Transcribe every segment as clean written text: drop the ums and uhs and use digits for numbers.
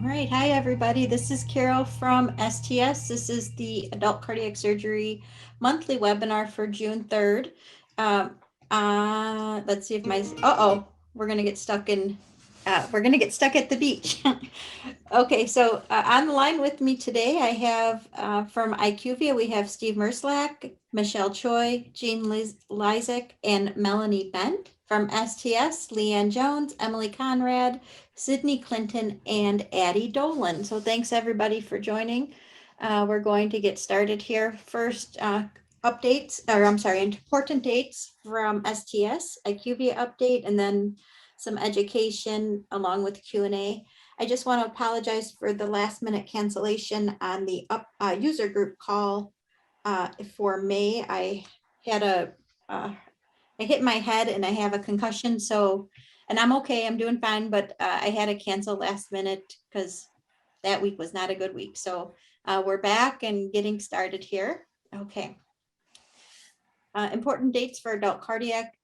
right. Hi, everybody. This is Carol from STS. This is the Adult Cardiac Surgery monthly webinar for June 3rd. Let's see if we're going to get stuck at the beach. Okay, so on the line with me today, I have from IQVIA, we have Steve Merslak, Michelle Choi, Jean Lysak, and Melanie Bent. From STS, Leanne Jones, Emily Conrad, Sydney Clinton, and Addie Dolan. So thanks everybody for joining. We're going to get started here. First, important dates from STS, IQVIA update, and then some education along with Q&A. I just want to apologize for the last minute cancellation on the user group call for May. I hit my head and I have a concussion, and I'm okay, I'm doing fine, but I had to cancel last minute because that week was not a good week. So we're back and getting started here. Okay. Important dates for adult cardiac.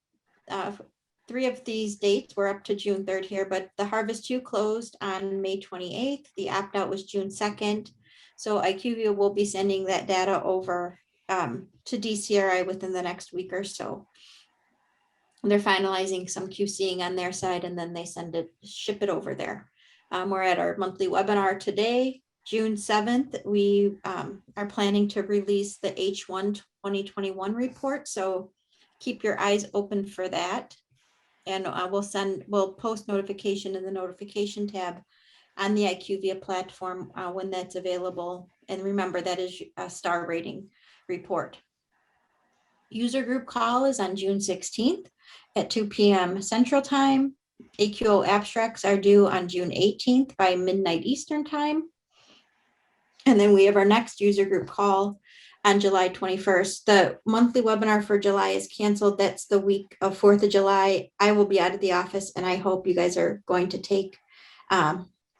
3 of these dates were up to June 3rd here, but the Harvest 2 closed on May 28th. The opt-out was June 2nd. So IQVIA will be sending that data over to DCRI within the next week or so. They're finalizing some QCing on their side, and then they ship it over there. We're at our monthly webinar today, June 7th. We are planning to release the H1 2021 report. So keep your eyes open for that. And we'll post notification in the notification tab on the IQVIA platform when that's available. And remember, that is a star rating report. User group call is on June 16th at 2 p.m. Central Time. AQO abstracts are due on June 18th by midnight Eastern Time. And then we have our next user group call on July 21st. The monthly webinar for July is canceled. That's the week of 4th of July. I will be out of the office, and I hope you guys are going to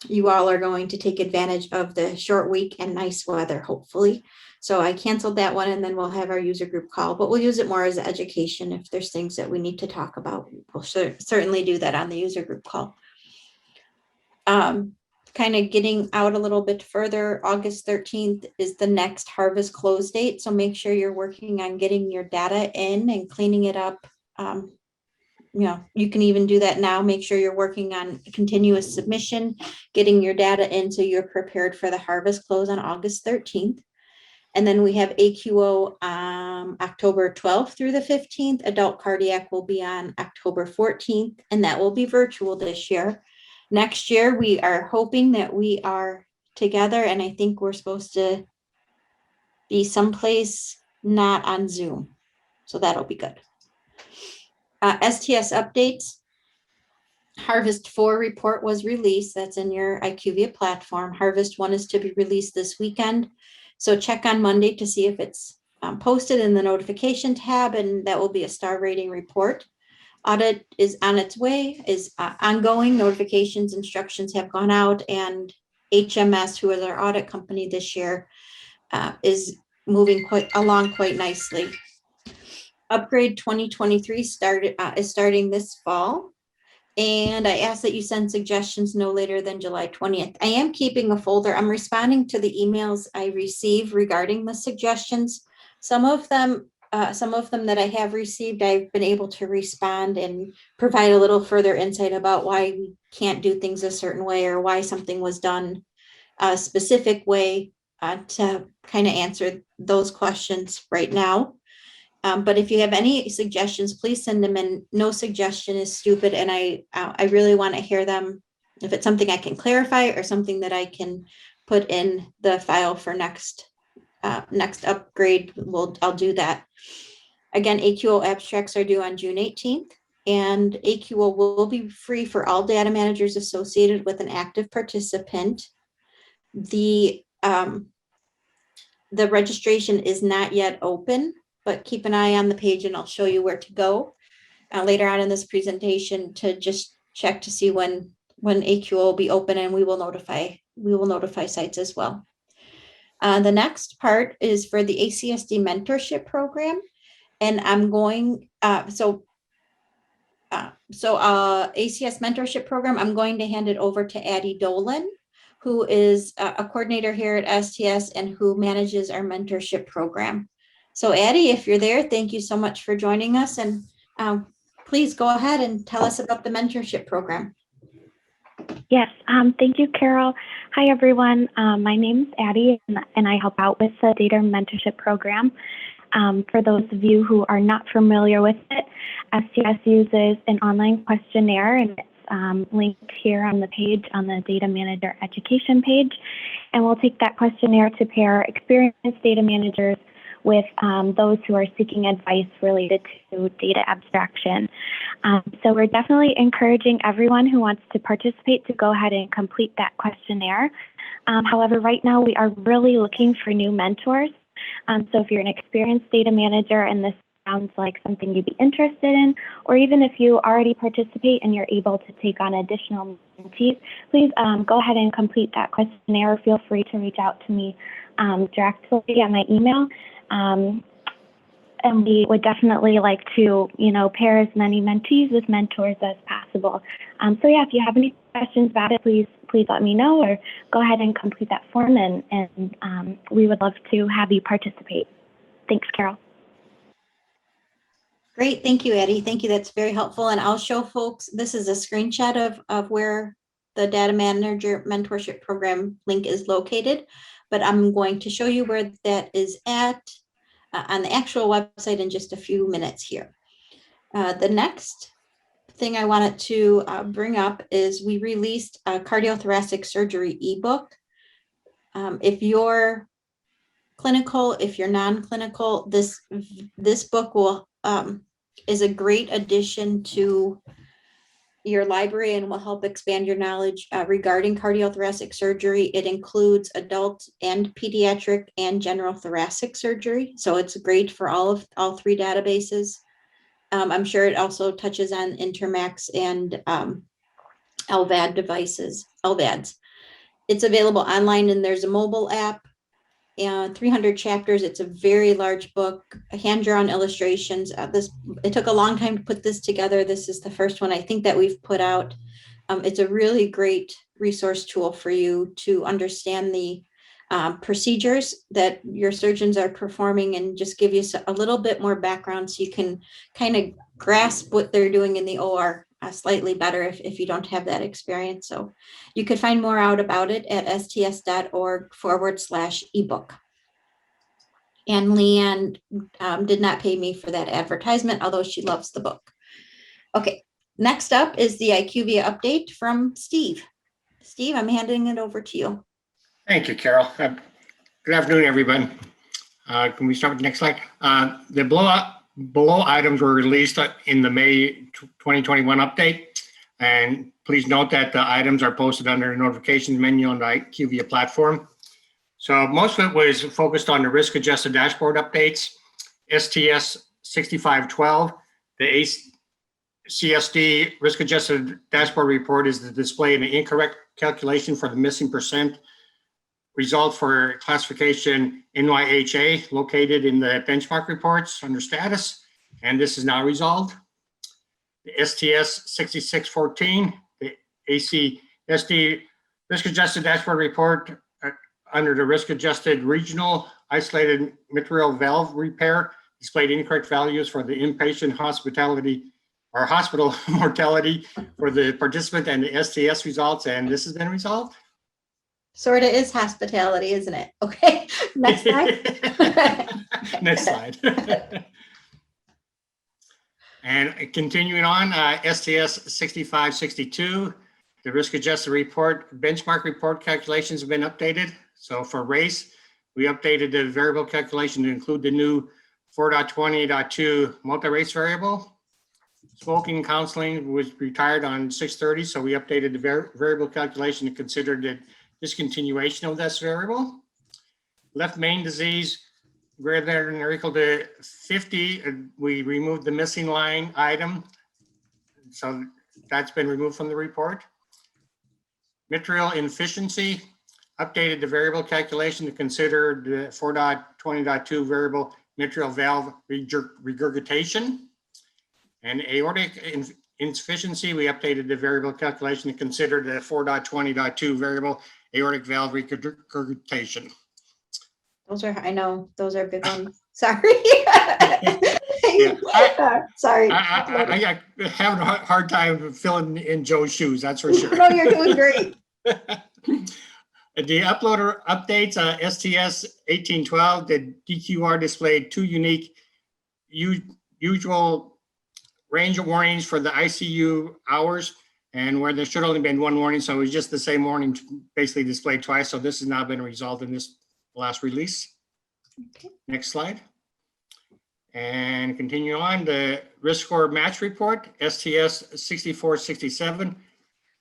you all are going to take advantage of the short week and nice weather, hopefully. So I canceled that one, and then we'll have our user group call, but we'll use it more as education. If there's things that we need to talk about, we'll certainly do that on the user group call. Kind of getting out a little bit further, August 13th is the next harvest close date. So make sure you're working on getting your data in and cleaning it up. You can even do that now. Make sure you're working on continuous submission, getting your data in so you're prepared for the harvest close on August 13th. And then we have AQO October 12th through the 15th. Adult cardiac will be on October 14th, and that will be virtual this year. Next year, we are hoping that we are together, and I think we're supposed to be someplace not on Zoom. So that'll be good. STS updates. Harvest 4 report was released. That's in your IQVIA platform. Harvest 1 is to be released this weekend. So check on Monday to see if it's posted in the notification tab, and that will be a star rating report. Audit is on its way, is ongoing. Notifications, instructions have gone out, and HMS, who is our audit company this year, is moving along quite nicely. Upgrade 2023 is starting this fall. And I ask that you send suggestions no later than July 20th. I am keeping a folder. I'm responding to the emails I receive regarding the suggestions. Some of them that I have received, I've been able to respond and provide a little further insight about why we can't do things a certain way or why something was done a specific way to kind of answer those questions right now. But if you have any suggestions, please send them in. No suggestion is stupid, and I really want to hear them. If it's something I can clarify or something that I can put in the file for next upgrade, I'll do that. Again, AQO abstracts are due on June 18th, and AQO will be free for all data managers associated with an active participant. The registration is not yet open, but keep an eye on the page and I'll show you where to go later on in this presentation to just check to see when AQO will be open, and we will notify sites as well. The next part is for the ACSD Mentorship Program, and I'm going ACS Mentorship Program. I'm going to hand it over to Addie Dolan, who is a coordinator here at STS and who manages our mentorship program. So Addie, if you're there, thank you so much for joining us, and please go ahead and tell us about the mentorship program. Yes, thank you, Carol. Hi, everyone. My name is Addie, and I help out with the Data Mentorship Program. For those of you who are not familiar with it, STS uses an online questionnaire, and it's linked here on the page on the Data Manager Education page. And we'll take that questionnaire to pair experienced data managers with those who are seeking advice related to data abstraction. So we're definitely encouraging everyone who wants to participate to go ahead and complete that questionnaire. However, right now we are really looking for new mentors. So if you're an experienced data manager and this sounds like something you'd be interested in, or even if you already participate and you're able to take on additional mentees, please go ahead and complete that questionnaire. Feel free to reach out to me directly at my email. And we would definitely like to, pair as many mentees with mentors as possible. So yeah, if you have any questions about it, please let me know, or go ahead and complete that form, and we would love to have you participate. Thanks, Carol. Great, thank you, Addie. Thank you, that's very helpful. And I'll show folks, this is a screenshot of where the Data Manager Mentorship Program link is located, but I'm going to show you where that is at on the actual website in just a few minutes here. The next thing I wanted to bring up is we released a cardiothoracic surgery ebook. If you're clinical, if you're non-clinical, this book will is a great addition to your library and will help expand your knowledge regarding cardiothoracic surgery. It includes adult and pediatric and general thoracic surgery. So it's great for all three databases. I'm sure it also touches on Intermax and LVAD devices, LVADs. It's available online, and there's a mobile app. 300 chapters. It's a very large book, hand-drawn illustrations. It took a long time to put this together. This is the first one I think that we've put out. It's a really great resource tool for you to understand the procedures that your surgeons are performing, and just give you a little bit more background so you can kind of grasp what they're doing in the OR slightly better if you don't have that experience. So you could find more out about it at sts.org/ebook. And Leanne did not pay me for that advertisement, although she loves the book. Okay, next up is the IQVIA update from Steve. Steve, I'm handing it over to you. Thank you, Carol. Good afternoon, everyone. Can we start with the next slide? The below items were released in the May 2021 update. And please note that the items are posted under the notifications menu on the IQVIA platform. So most of it was focused on the risk-adjusted dashboard updates, STS 6512, the ACSD risk-adjusted dashboard report is the display of an incorrect calculation for the missing percent result for classification NYHA located in the benchmark reports under status, and this is now resolved. The STS 6614, the ACSD risk-adjusted dashboard report under the risk-adjusted regional isolated mitral valve repair displayed incorrect values for the inpatient hospital mortality for the participant and the STS results, and this has been resolved. Sort of is hospitality, isn't it? Okay, next slide. Next slide. And continuing on, STS 6562, the risk-adjusted report, benchmark report calculations have been updated. So for race, we updated the variable calculation to include the new 4.20.2 multi-race variable. Smoking counseling was retired on 6/30, so we updated the variable calculation to consider the discontinuation of this variable. Left main disease greater than or equal to 50, we removed the missing line item, so that's been removed from the report. Mitral inefficiency, updated the variable calculation to consider the 4.20.2 variable mitral valve regurgitation. And aortic insufficiency, we updated the variable calculation to consider the 4.20.2 variable aortic valve regurgitation. Those are, I know, those are big ones. Sorry. Yeah, Sorry. I having a hard time filling in Joe's shoes, that's for sure. No, you're doing great. The uploader updates, STS 1812, the DQR displayed two unique usual range of warnings for the ICU hours, and where there should only been one warning, so it was just the same warning basically displayed twice. So this has now been resolved in this last release. Okay. Next slide. And continue on, the risk score match report, STS 6467.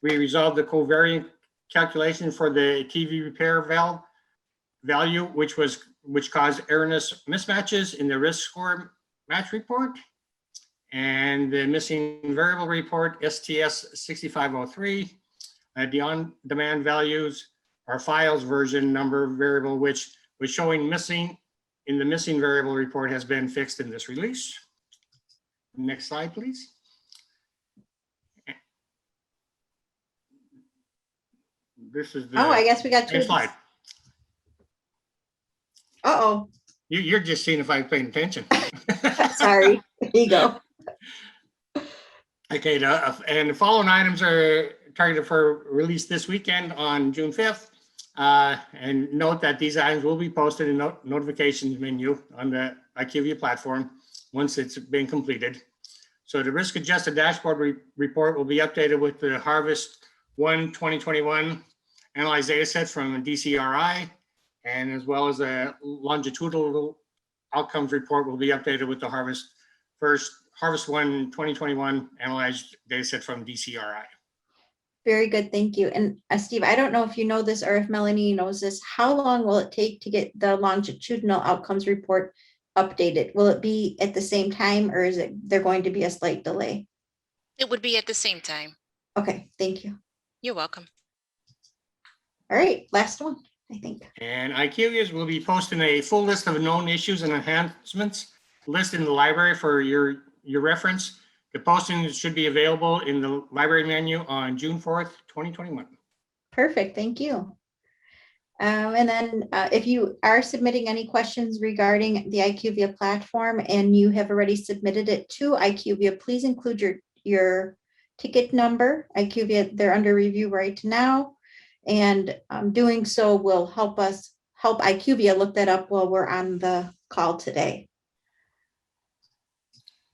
We resolved the covariant calculation for the TV repair valve value, which caused erroneous mismatches in the risk score match report. And the missing variable report, STS 6503, the on-demand values are files version number variable, which was showing missing in the missing variable report, has been fixed in this release. Next slide, please. This is the. Oh, I guess we got two. Next slide. Uh-oh. You're just seeing if I'm paying attention. Sorry. There you go. Okay, and the following items are targeted for release this weekend on June 5th. And note that these items will be posted in the notifications menu on the IQVIA platform once it's been completed. So the risk adjusted dashboard report will be updated with the Harvest 1 2021 analyzed data set from DCRI, and as well as a longitudinal outcomes report will be updated with the Harvest 1 2021 analyzed data set from DCRI. Very good, thank you. And Steve, I don't know if you know this or if Melanie knows this. How long will it take to get the longitudinal outcomes report updated? Will it be at the same time, or is there going to be a slight delay? It would be at the same time. Okay, thank you. You're welcome. All right, last one, I think. And IQVIA will be posting a full list of known issues and enhancements list in the library for your reference. The posting should be available in the library menu on June 4th, 2021. Perfect, thank you. And then if you are submitting any questions regarding the IQVIA platform and you have already submitted it to IQVIA, please include your ticket number. IQVIA, they're under review right now. And doing so will help IQVIA look that up while we're on the call today.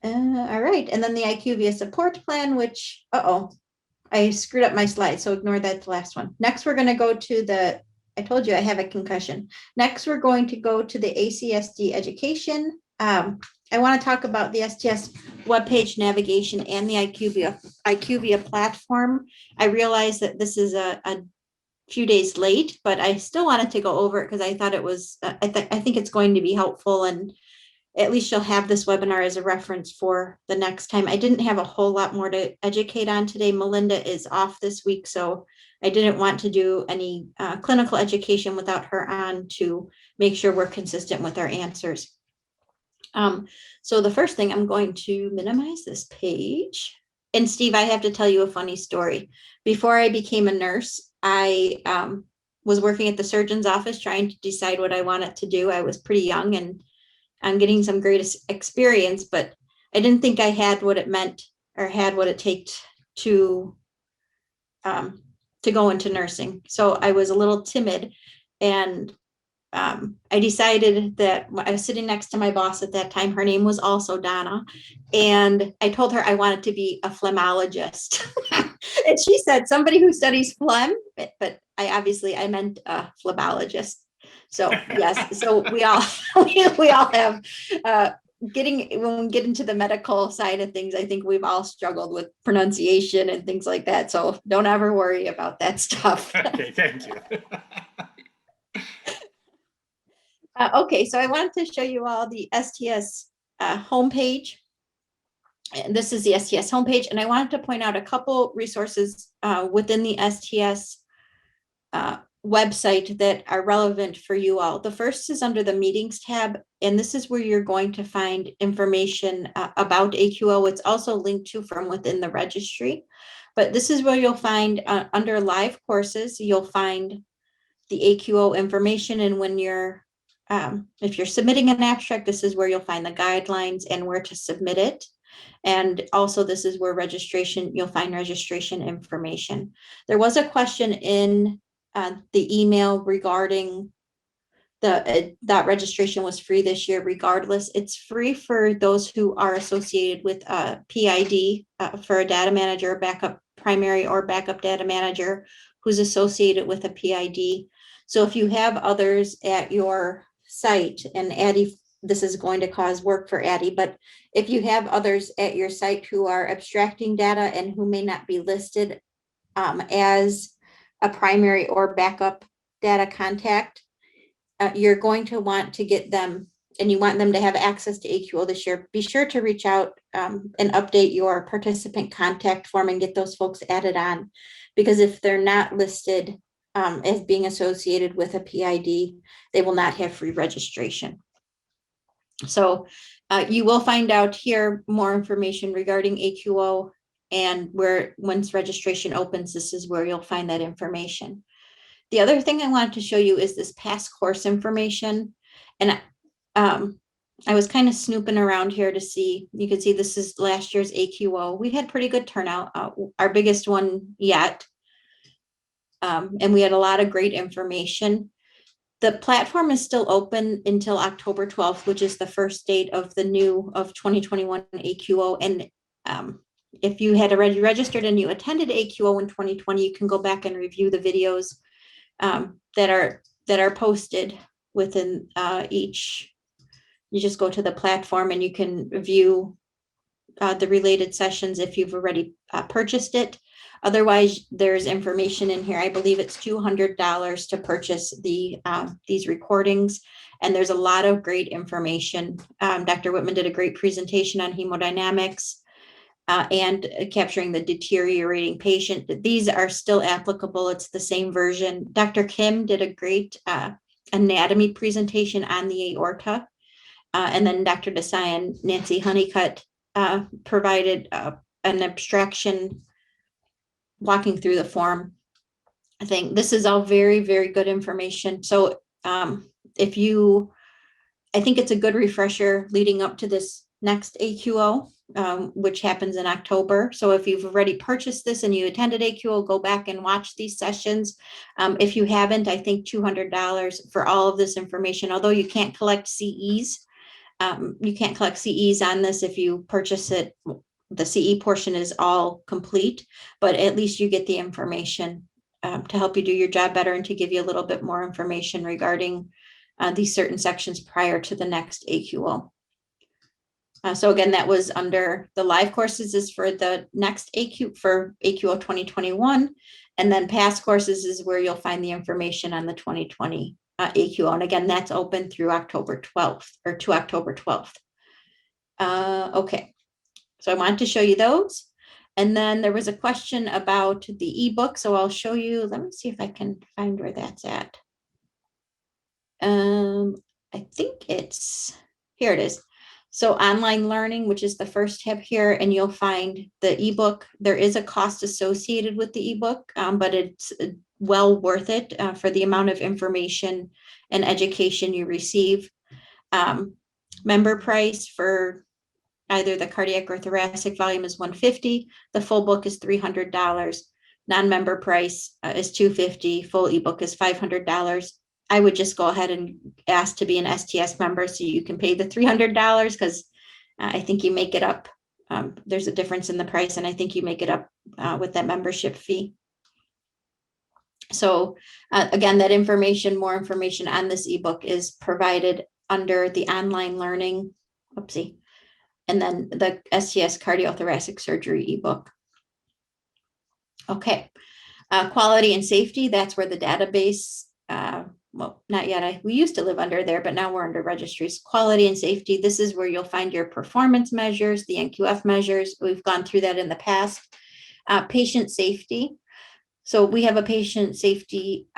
All right, and then the IQVIA support plan, which, I screwed up my slide, so ignore that, the last one. Next, we're gonna go to I told you I have a concussion. Next, we're going to go to the ACSD education. I wanna talk about the STS webpage navigation and the IQVIA platform. I realize that this is a few days late, but I still wanted to go over it because I thought it was, I think it's going to be helpful, and at least you'll have this webinar as a reference for the next time. I didn't have a whole lot more to educate on today. Melinda is off this week, so I didn't want to do any clinical education without her on to make sure we're consistent with our answers. So the first thing, I'm going to minimize this page. And Steve, I have to tell you a funny story. Before I became a nurse, I was working at the surgeon's office trying to decide what I wanted to do. I was pretty young and I'm getting some great experience, but I didn't think I had what it meant or had what it takes to go into nursing. So I was a little timid, and I decided that I was sitting next to my boss at that time. Her name was also Donna. And I told her I wanted to be a phlegmologist. And she said, somebody who studies phlegm, but I meant a phlebologist. So yes, so we all have when we get into the medical side of things, I think we've all struggled with pronunciation and things like that. So don't ever worry about that stuff. Okay, thank you. Okay, so I wanted to show you all the STS homepage. And this is the STS homepage, and I wanted to point out a couple resources within the STS website that are relevant for you all. The first is under the meetings tab, and this is where you're going to find information about AQO. It's also linked to from within the registry, but this is where you'll find under live courses, you'll find the AQO information. And when you're, if you're submitting an abstract, this is where you'll find the guidelines and where to submit it. And also this is where you'll find registration information. There was a question in the email regarding that registration was free this year. Regardless, it's free for those who are associated with a PID for a data manager, a backup primary or backup data manager who's associated with a PID. So if you have others at your site, and Addie, this is going to cause work for Addie, but if you have others at your site who are abstracting data and who may not be listed as a primary or backup data contact, you're going to want to get them, and you want them to have access to AQO this year. Be sure to reach out and update your participant contact form and get those folks added on, because if they're not listed as being associated with a PID, they will not have free registration. So you will find out here more information regarding AQO, and once registration opens, this is where you'll find that information. The other thing I wanted to show you is this past course information. And I was kind of snooping around here to see, you can see this is last year's AQO. We had pretty good turnout, our biggest one yet. And we had a lot of great information. The platform is still open until October 12th, which is the first date of the new of 2021 AQO. And if you had already registered and you attended AQO in 2020, you can go back and review the videos that are posted within each. You just go to the platform and you can view the related sessions if you've already purchased it. Otherwise, there's information in here. I believe it's $200 to purchase these recordings, and there's a lot of great information. Dr. Whitman did a great presentation on hemodynamics and capturing the deteriorating patient. These are still applicable. It's the same version. Dr. Kim did a great anatomy presentation on the aorta. And then Dr. Desai and Nancy Honeycutt provided an abstraction walking through the form. I think this is all very, very good information. So I think it's a good refresher leading up to this next AQO, which happens in October. So if you've already purchased this and you attended AQO, go back and watch these sessions. If you haven't, I think $200 for all of this information, although you can't collect CEs. You can't collect CEs on this if you purchase it. The CE portion is all complete, but at least you get the information to help you do your job better and to give you a little bit more information regarding these certain sections prior to the next AQO. So again, that was under the live courses is for the next AQO 2021. And then past courses is where you'll find the information on the 2020 AQO. And again, that's open through October 12th or to October 12th. Okay, so I wanted to show you those. And then there was a question about the ebook. So I'll show you, let me see if I can find where that's at. I think here it is. So online learning, which is the first tab here, and you'll find the ebook. There is a cost associated with the ebook, but it's well worth it for the amount of information and education you receive. Member price for either the cardiac or thoracic volume is $150. The full book is $300. Non-member price is $250. Full ebook is $500. I would just go ahead and ask to be an STS member so you can pay the $300, because I think you make it up. There's a difference in the price, and I think you make it up with that membership fee. So again, that information, more information on this ebook is provided under the online learning, and then the STS cardiothoracic surgery ebook. Okay, quality and safety, that's where the database, well, not yet. We used to live under there, but now we're under registries. Quality and safety, this is where you'll find your performance measures, the NQF measures. We've gone through that in the past. Patient safety. So we have a patient safety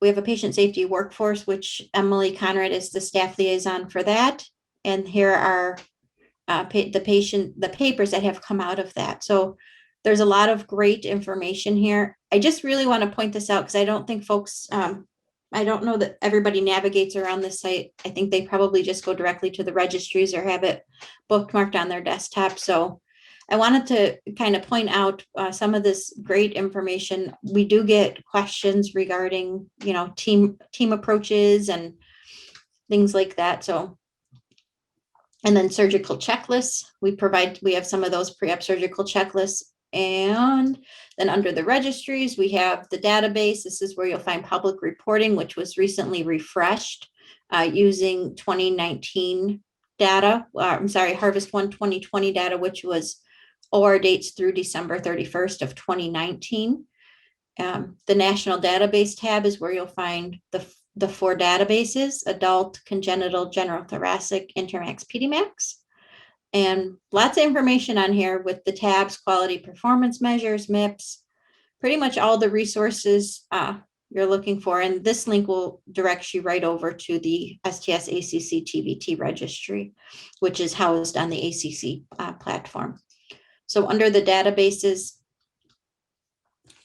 we have a patient safety workforce, which Emily Conrad is the staff liaison for that. And here are the papers that have come out of that. So there's a lot of great information here. I just really want to point this out because I don't think folks, I don't know that everybody navigates around this site. I think they probably just go directly to the registries or have it bookmarked on their desktop. So I wanted to kind of point out some of this great information. We do get questions regarding, team approaches and things like that. So, and then surgical checklists. We have some of those pre-op surgical checklists. And then under the registries, we have the database. This is where you'll find public reporting, which was recently refreshed using 2019 data. Harvest 1 2020 data, which was OR dates through December 31st of 2019. The national database tab is where you'll find the 4 databases: adult, congenital, general thoracic, Intermax, PediMax. And lots of information on here with the tabs, quality performance measures, MIPS, pretty much all the resources you're looking for. And this link will direct you right over to the STS ACC TVT registry, which is housed on the ACC platform. So under the databases,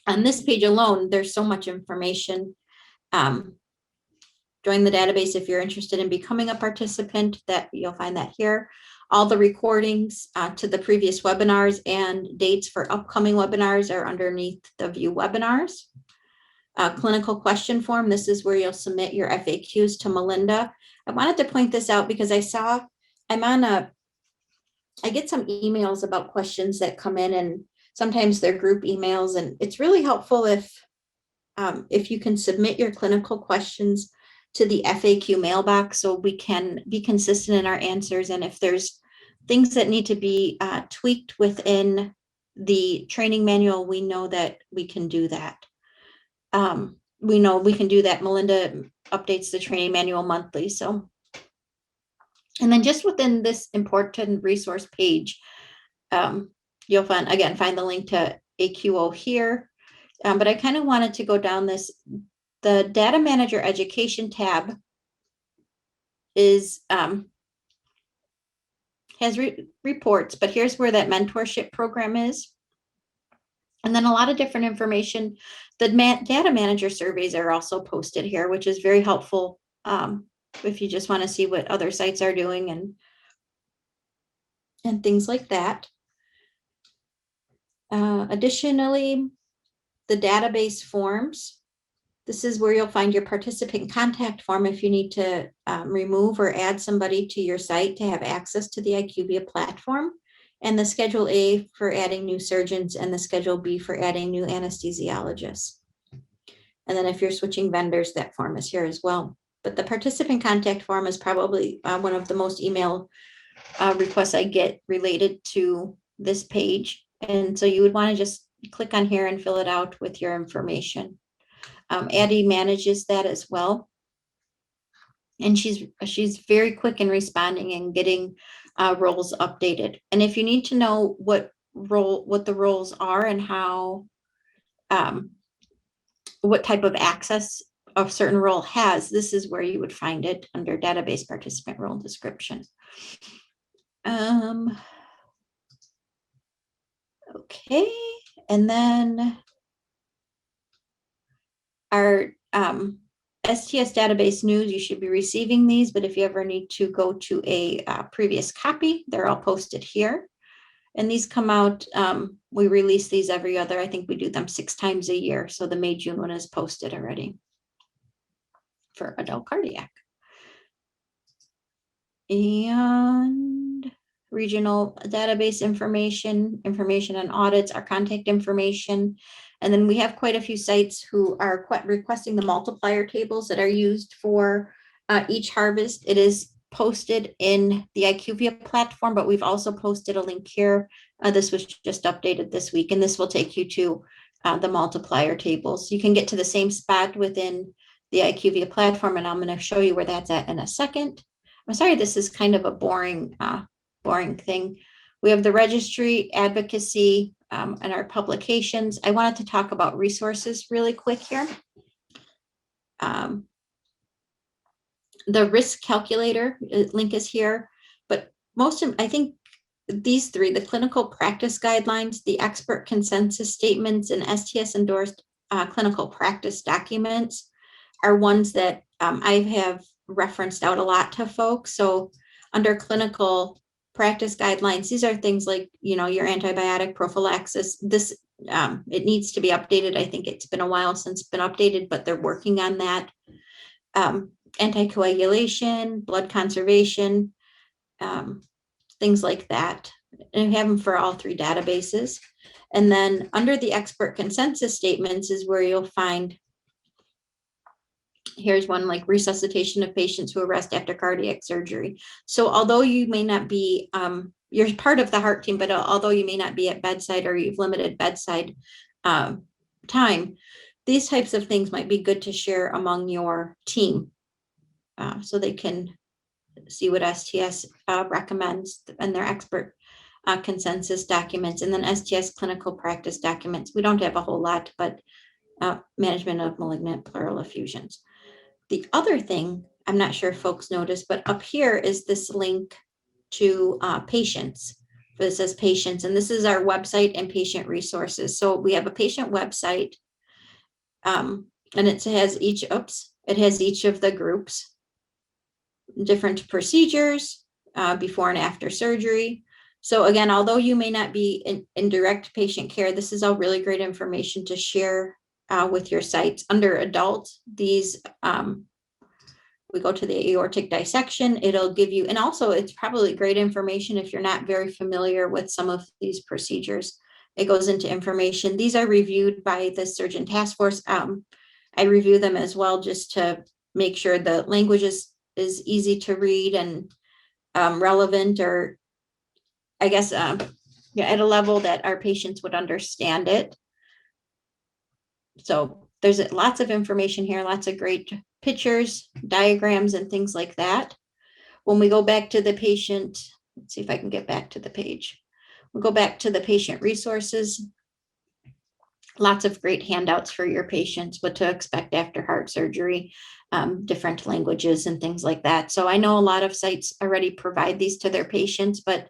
on this page alone, there's so much information. Join the database if you're interested in becoming a participant. That you'll find that here. All the recordings to the previous webinars and dates for upcoming webinars are underneath the view webinars. Clinical question form. This is where you'll submit your FAQs to Melinda. I wanted to point this out because I get some emails about questions that come in, and sometimes they're group emails, and it's really helpful if you can submit your clinical questions to the FAQ mailbox so we can be consistent in our answers. And if there's things that need to be tweaked within the training manual, we know that we can do that. We know we can do that. Melinda updates the training manual monthly. So, and then just within this important resource page, you'll find the link to AQO here. But I kind of wanted to go down the Data Manager Education tab has reports, but here's where that mentorship program is. And then a lot of different information. The Data Manager surveys are also posted here, which is very helpful if you just want to see what other sites are doing and things like that. Additionally, the database forms. This is where you'll find your participant contact form if you need to remove or add somebody to your site to have access to the IQVIA platform, and the Schedule A for adding new surgeons, and the Schedule B for adding new anesthesiologists. And then if you're switching vendors, that form is here as well. But the participant contact form is probably one of the most email requests I get related to this page. And so you would want to just click on here and fill it out with your information. Addie manages that as well. And she's very quick in responding and getting roles updated. And if you need to know what the roles are and how, what type of access a certain role has, this is where you would find it under database participant role description. Okay, and then our STS database news, you should be receiving these, but if you ever need to go to a previous copy, they're all posted here. And these come out, we release these every other, I think we do them 6 times a year. So the May, June one is posted already for adult cardiac. And regional database information on audits, our contact information. And then we have quite a few sites who are requesting the multiplier tables that are used for each harvest. It is posted in the IQVIA platform, but we've also posted a link here. This was just updated this week, and this will take you to the multiplier tables. You can get to the same spot within the IQVIA platform, and I'm going to show you where that's at in a second. I'm sorry, this is kind of a boring thing. We have the registry, advocacy, and our publications. I wanted to talk about resources really quick here. The risk calculator link is here, but I think these three, the clinical practice guidelines, the expert consensus statements, and STS endorsed clinical practice documents are ones that I have referenced out a lot to folks. So under clinical practice guidelines, these are things like, your antibiotic prophylaxis. This, it needs to be updated. I think it's been a while since it's been updated, but they're working on that. Anticoagulation, blood conservation, things like that. And we have them for all three databases. And then under the expert consensus statements is where you'll find, here's one like resuscitation of patients who arrest after cardiac surgery. So although you may not be, you're part of the heart team, but although you may not be at bedside or you've limited bedside time, these types of things might be good to share among your team so they can see what STS recommends and their expert consensus documents, and then STS clinical practice documents. We don't have a whole lot, but management of malignant pleural effusions. The other thing, I'm not sure if folks noticed, but up here is this link to patients. This says patients, and this is our website and patient resources. So we have a patient website, and it has each of the groups, different procedures before and after surgery. So again, although you may not be in direct patient care, this is all really great information to share with your sites. Under adult, these, we go to the aortic dissection, it'll give you, and also it's probably great information if you're not very familiar with some of these procedures. It goes into information. These are reviewed by the surgeon task force. I review them as well just to make sure the language is easy to read and relevant, or I guess, at a level that our patients would understand it. So there's lots of information here, lots of great pictures, diagrams, and things like that. When we go back to the patient, let's see if I can get back to the page. We'll go back to the patient resources. Lots of great handouts for your patients, what to expect after heart surgery, different languages and things like that. So I know a lot of sites already provide these to their patients, but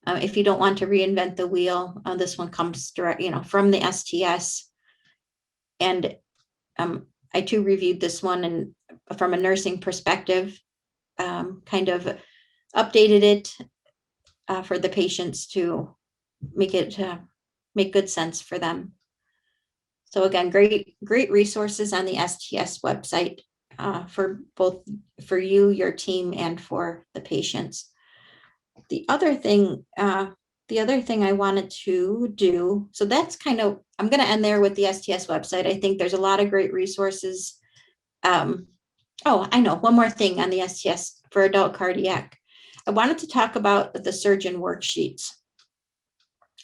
if you don't want to reinvent the wheel, this one comes direct, from the STS. And I too reviewed this one, and from a nursing perspective, kind of updated it for the patients to make good sense for them. So again, great resources on the STS website for you, your team, and for the patients. The other thing I wanted to do, so that's kind of, I'm going to end there with the STS website. I think there's a lot of great resources. Oh, I know, one more thing on the STS for adult cardiac. I wanted to talk about the surgeon worksheets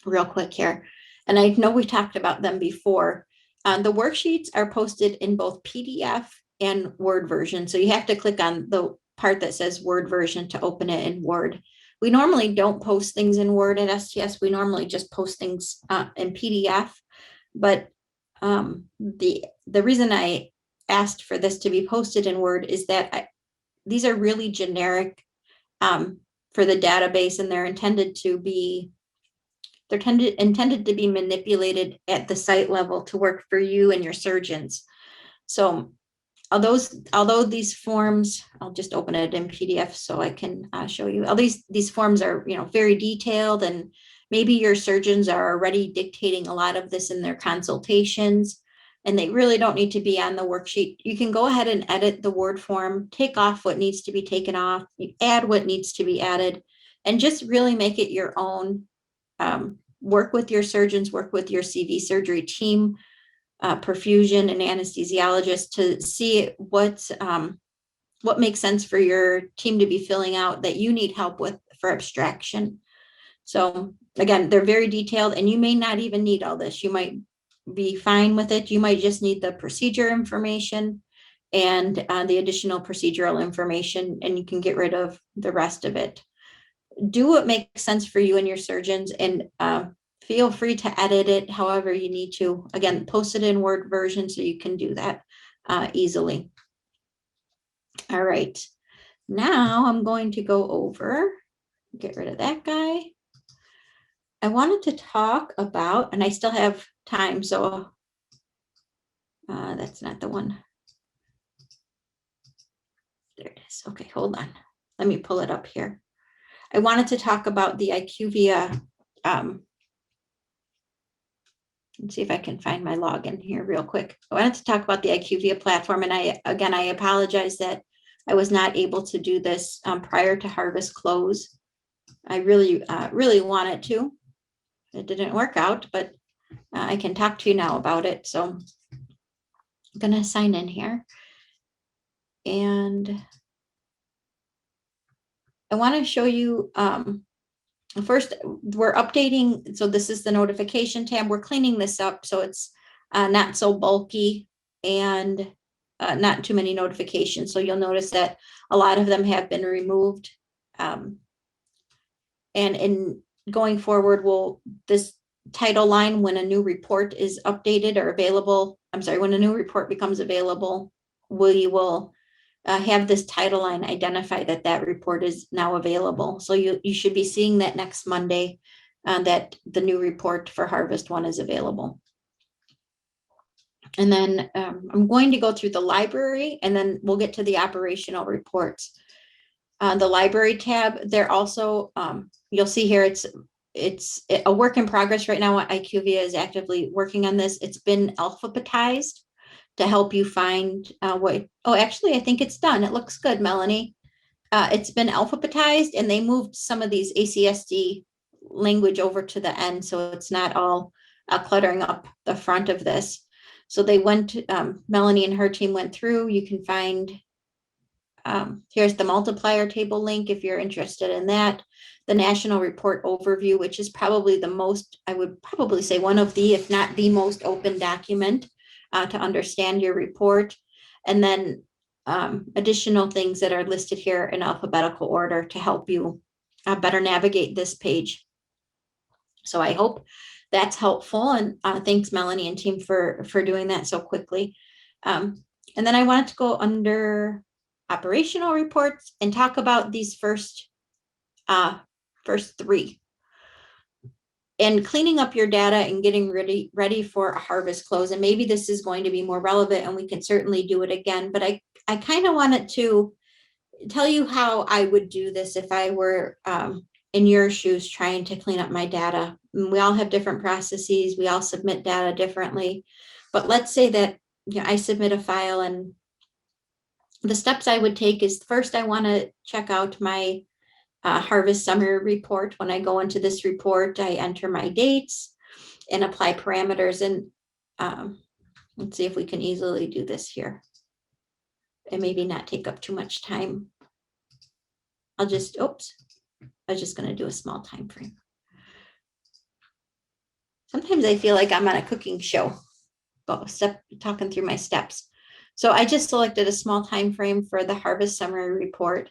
real quick here. And I know we talked about them before. The worksheets are posted in both PDF and Word version. So you have to click on the part that says Word version to open it in Word. We normally don't post things in Word at STS. We normally just post things in PDF. But the reason I asked for this to be posted in Word is that these are really generic for the database, and they're intended to be manipulated at the site level to work for you and your surgeons. So although these forms, I'll just open it in PDF so I can show you. At least these forms are, very detailed, and maybe your surgeons are already dictating a lot of this in their consultations, and they really don't need to be on the worksheet. You can go ahead and edit the Word form, take off what needs to be taken off, add what needs to be added, and just really make it your own. Work with your surgeons, work with your CV surgery team, perfusion and anesthesiologist to see what makes sense for your team to be filling out that you need help with for abstraction. So again, they're very detailed, and you may not even need all this. You might be fine with it. You might just need the procedure information and the additional procedural information, and you can get rid of the rest of it. Do what makes sense for you and your surgeons, and feel free to edit it however you need to. Again, post it in Word version so you can do that easily. All right. Now I'm going to go over, get rid of that guy. I wanted to talk about, and I still have time, so that's not the one. There it is. Okay, hold on. Let me pull it up here. I wanted to talk about the IQVIA. Let's see if I can find my login here real quick. I wanted to talk about the IQVIA platform, and I apologize that I was not able to do this prior to harvest close. I really wanted to. It didn't work out, but I can talk to you now about it. So I'm going to sign in here. And I want to show you, first, we're updating. So this is the notification tab. We're cleaning this up so it's not so bulky and not too many notifications. So you'll notice that a lot of them have been removed. And in going forward, this title line, when a new report is updated or available, when a new report becomes available, we will have this title line identify that report is now available. So you should be seeing that next Monday, that the new report for Harvest 1 is available. And then I'm going to go through the library, and then we'll get to the operational reports. The library tab, they're also, you'll see here, it's a work in progress right now. IQVIA is actively working on this. It's been alphabetized to help you find actually, I think it's done. It looks good, Melanie. It's been alphabetized, and they moved some of these ACSD language over to the end, so it's not all cluttering up the front of this. So they went, Melanie and her team went through. You can find, here's the multiplier table link if you're interested in that. The national report overview, which is probably the most, I would probably say one of the, if not the most open document to understand your report. And then additional things that are listed here in alphabetical order to help you better navigate this page. So I hope that's helpful, and thanks Melanie and team for doing that so quickly. And then I wanted to go under operational reports and talk about these first three. And cleaning up your data and getting ready for a harvest close. And maybe this is going to be more relevant, and we can certainly do it again. But I kind of wanted to tell you how I would do this if I were in your shoes trying to clean up my data. We all have different processes. We all submit data differently. But let's say that I submit a file, and the steps I would take is, first I want to check out my harvest summary report. When I go into this report, I enter my dates and apply parameters. And let's see if we can easily do this here and maybe not take up too much time. I was just going to do a small time frame. Sometimes I feel like I'm on a cooking show, talking through my steps. So I just selected a small time frame for the harvest summary report.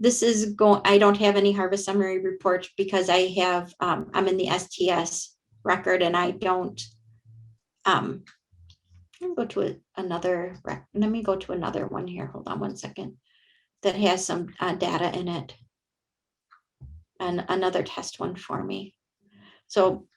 This is I don't have any harvest summary report because I have, I'm in the STS record, and I don't, let me go to another one here. Hold on one second. That has some data in it, and another test one for me. So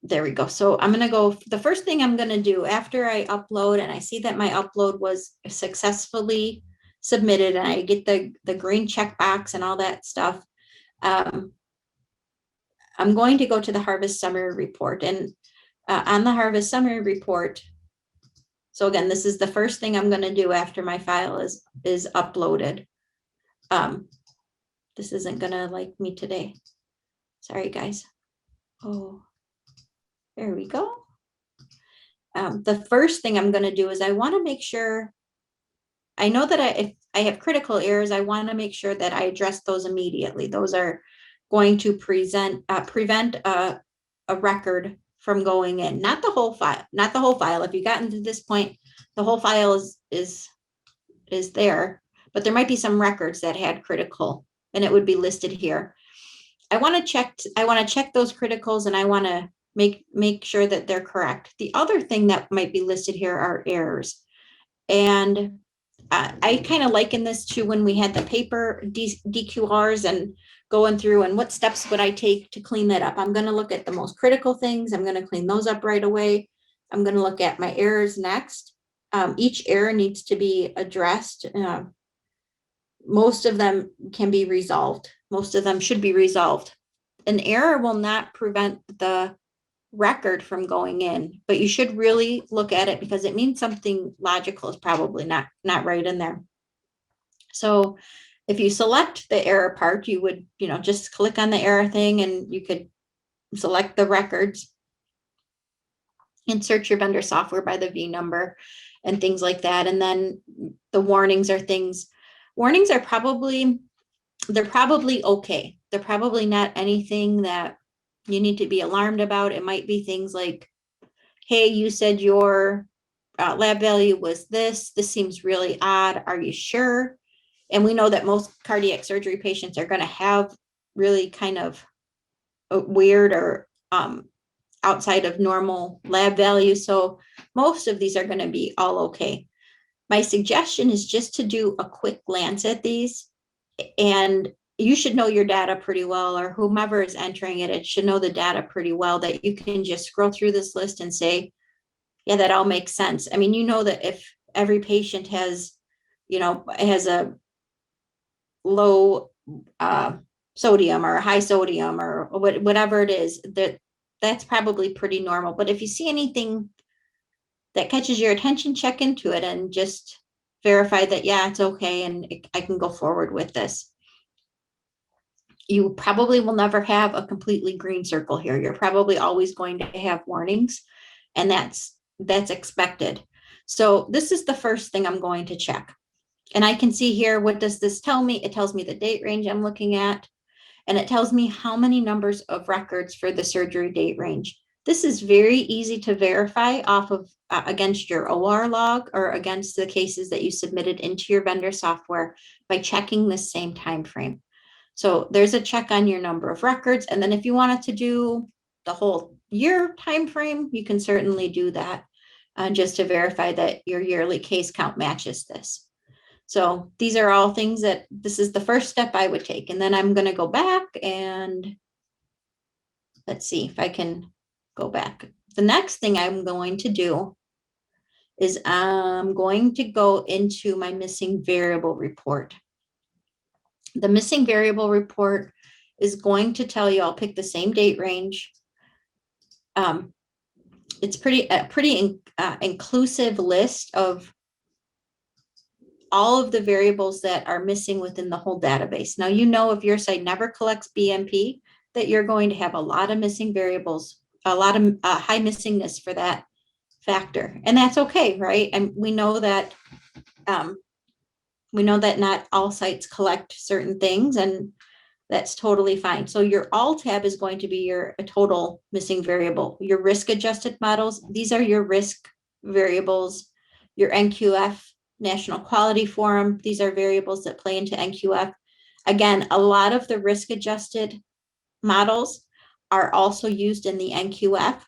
there we go. So I'm going to go, the first thing I'm going to do after I upload, and I see that my upload was successfully submitted, and I get the green checkbox and all that stuff. I'm going to go to the harvest summary report, and on the harvest summary report. So again, this is the first thing I'm going to do after my file is uploaded. This isn't going to like me today. Sorry, guys. Oh, there we go. The first thing I'm going to do is I want to make sure, I know that if I have critical errors, I want to make sure that I address those immediately. Those are going to prevent a record from going in, not the whole file. If you gotten to this point, the whole file is there, but there might be some records that had critical, and it would be listed here. I want to check those criticals, and I want to make sure that they're correct. The other thing that might be listed here are errors. And I kind of liken this to when we had the paper DQRs and going through and what steps would I take to clean that up. I'm going to look at the most critical things. I'm going to clean those up right away. I'm going to look at my errors next. Each error needs to be addressed. Most of them can be resolved. Most of them should be resolved. An error will not prevent the record from going in, but you should really look at it because it means something logical is probably not right in there. So if you select the error part, you would, just click on the error thing and you could select the records and search your vendor software by the V number and things like that. And then the warnings are probably, they're probably okay. They're probably not anything that you need to be alarmed about. It might be things like, hey, you said your lab value was this. This seems really odd. Are you sure? And we know that most cardiac surgery patients are going to have really kind of weird or outside of normal lab values. So most of these are going to be all okay. My suggestion is just to do a quick glance at these, and you should know your data pretty well, or whomever is entering it should know the data pretty well, that you can just scroll through this list and say, yeah, that all makes sense. I mean, that if every patient has a low sodium or high sodium or whatever it is, that's probably pretty normal. But if you see anything that catches your attention, check into it and just verify that, yeah, it's okay and I can go forward with this. You probably will never have a completely green circle here. You're probably always going to have warnings, and that's expected. So this is the first thing I'm going to check. And I can see here, what does this tell me? It tells me the date range I'm looking at, and it tells me how many numbers of records for the surgery date range. This is very easy to verify off of against your OR log or against the cases that you submitted into your vendor software by checking this same time frame. So there's a check on your number of records. And then if you wanted to do the whole year time frame, you can certainly do that just to verify that your yearly case count matches this. So these are all things that this is the first step I would take. And then I'm going to go back and let's see if I can go back. The next thing I'm going to do is I'm going to go into my missing variable report. The missing variable report is going to tell you, I'll pick the same date range. It's pretty inclusive list of all of the variables that are missing within the whole database. Now, if your site never collects BMP, that you're going to have a lot of missing variables, a lot of high missingness for that factor. And that's okay, right? And we know that not all sites collect certain things, and that's totally fine. So your all tab is going to be your total missing variable. Your risk adjusted models, these are your risk variables. Your NQF, National Quality Forum, these are variables that play into NQF. Again, a lot of the risk adjusted models are also used in the NQF.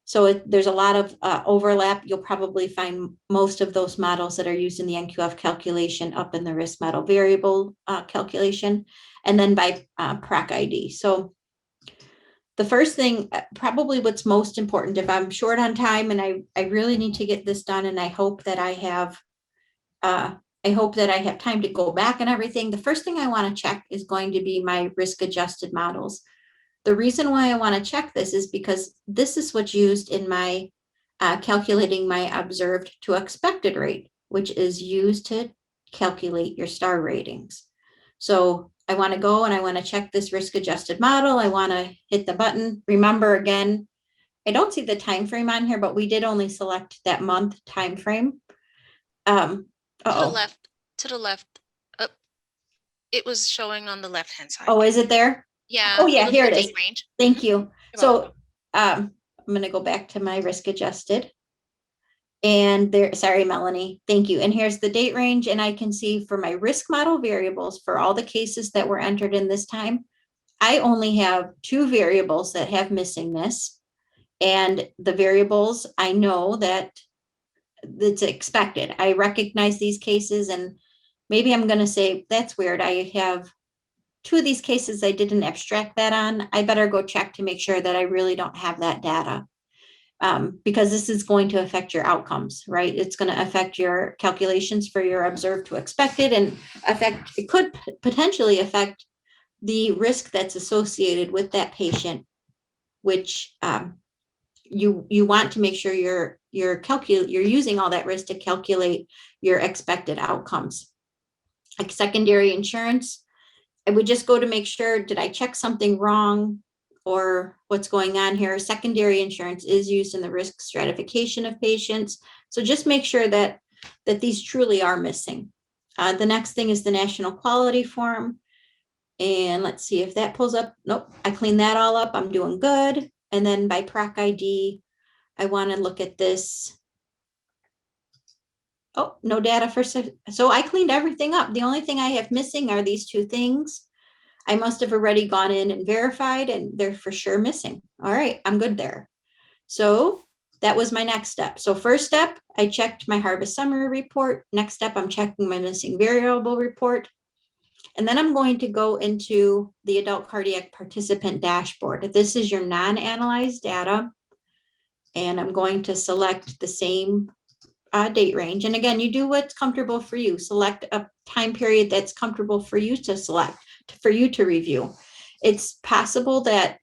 So there's a lot of overlap. You'll probably find most of those models that are used in the NQF calculation up in the risk model variable calculation, and then by PROC ID. So the first thing, probably what's most important, if I'm short on time and I really need to get this done, and I hope that I have time to go back and everything, the first thing I want to check is going to be my risk adjusted models. The reason why I want to check this is because this is what's used in my calculating my observed to expected rate, which is used to calculate your star ratings. So I want to go and I want to check this risk adjusted model. I want to hit the button. Remember, again, I don't see the time frame on here, but we did only select that month time frame. To the left, to the left. It was showing on the left-hand side. Oh, is it there? Yeah. Oh, yeah, here it is. Range. Thank you. You're so I'm going to go back to my risk adjusted. And there, sorry, Melanie, thank you. And here's the date range. And I can see for my risk model variables for all the cases that were entered in this time, I only have 2 variables that have missingness. And the variables, I know that that's expected. I recognize these cases, and maybe I'm going to say, that's weird. I have 2 of these cases I didn't abstract that on. I better go check to make sure that I really don't have that data. Because this is going to affect your outcomes, right? It's going to affect your calculations for your observed to expected, and it could potentially affect the risk that's associated with that patient, which you want to make sure you're using all that risk to calculate your expected outcomes. Like secondary insurance, I would just go to make sure, did I check something wrong or what's going on here? Secondary insurance is used in the risk stratification of patients. So just make sure that these truly are missing. The next thing is the national quality form. And let's see if that pulls up. Nope, I cleaned that all up. I'm doing good. And then by PROC ID, I want to look at this. Oh, no data for, so I cleaned everything up. The only thing I have missing are these 2 things. I must have already gone in and verified, and they're for sure missing. All right, I'm good there. So that was my next step. So first step, I checked my harvest summary report. Next step, I'm checking my missing variable report. And then I'm going to go into the adult cardiac participant dashboard. This is your non-analyzed data. And I'm going to select the same date range. And again, you do what's comfortable for you. Select a time period that's comfortable for you to select, for you to review. It's possible that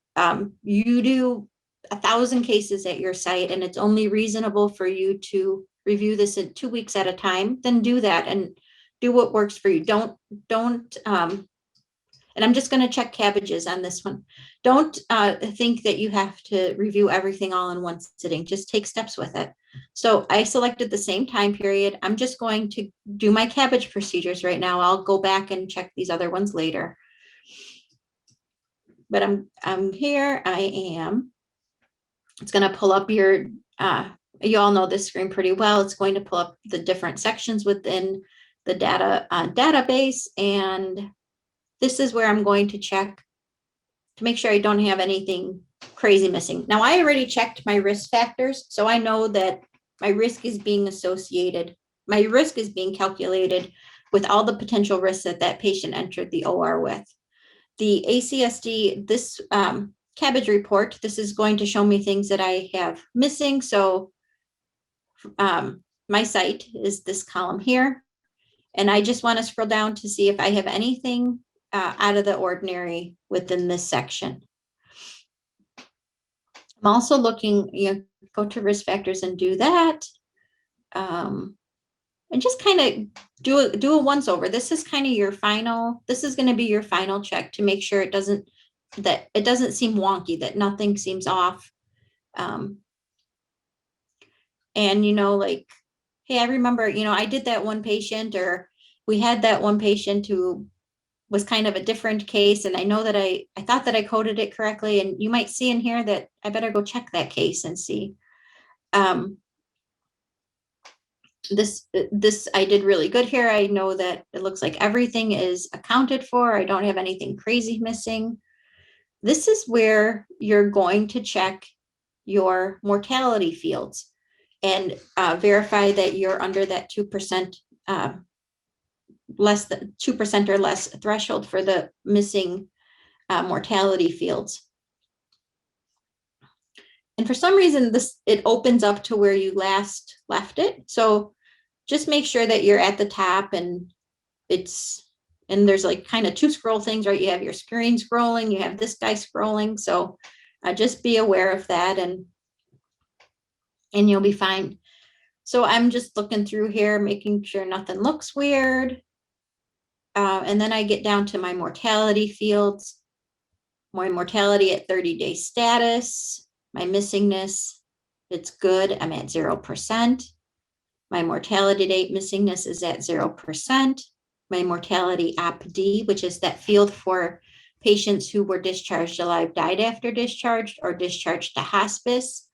you do 1,000 cases at your site, and it's only reasonable for you to review this in 2 weeks at a time. Then do that and do what works for you. Don't and I'm just going to check cabbages on this one. Don't think that you have to review everything all in one sitting. Just take steps with it. So I selected the same time period. I'm just going to do my cabbage procedures right now. I'll go back and check these other ones later. But I'm here. I am. It's going to pull up your, you all know this screen pretty well. It's going to pull up the different sections within the data database, and this is where I'm going to check to make sure I don't have anything crazy missing. Now, I already checked my risk factors, so I know that my risk is being calculated with all the potential risks that patient entered the OR with. The ACSD, this cabbage report, this is going to show me things that I have missing. So my site is this column here. And I just want to scroll down to see if I have anything out of the ordinary within this section. I'm also looking, go to risk factors and do that. And just kind of do a once over. This is kind of your final, this is going to be your final check to make sure it doesn't seem wonky, that nothing seems off. And, like, hey, I remember, I did that one patient, or we had that one patient who was kind of a different case. And I know that I thought that I coded it correctly. And you might see in here that I better go check that case and see. This I did really good here. I know that it looks like everything is accounted for. I don't have anything crazy missing. This is where you're going to check your mortality fields and verify that you're under that 2% less than 2% or less threshold for the missing mortality fields. And for some reason, it opens up to where you last left it. So just make sure that you're at the top, and there's like kind of 2 scroll things, right? You have your screen scrolling, you have this guy scrolling. So just be aware of that, and you'll be fine. So I'm just looking through here, making sure nothing looks weird. And then I get down to my mortality fields, my mortality at 30-day status, my missingness, it's good. I'm at 0%. My mortality date missingness is at 0%. My mortality OPD, which is that field for patients who were discharged alive, died after discharge, or discharged to hospice.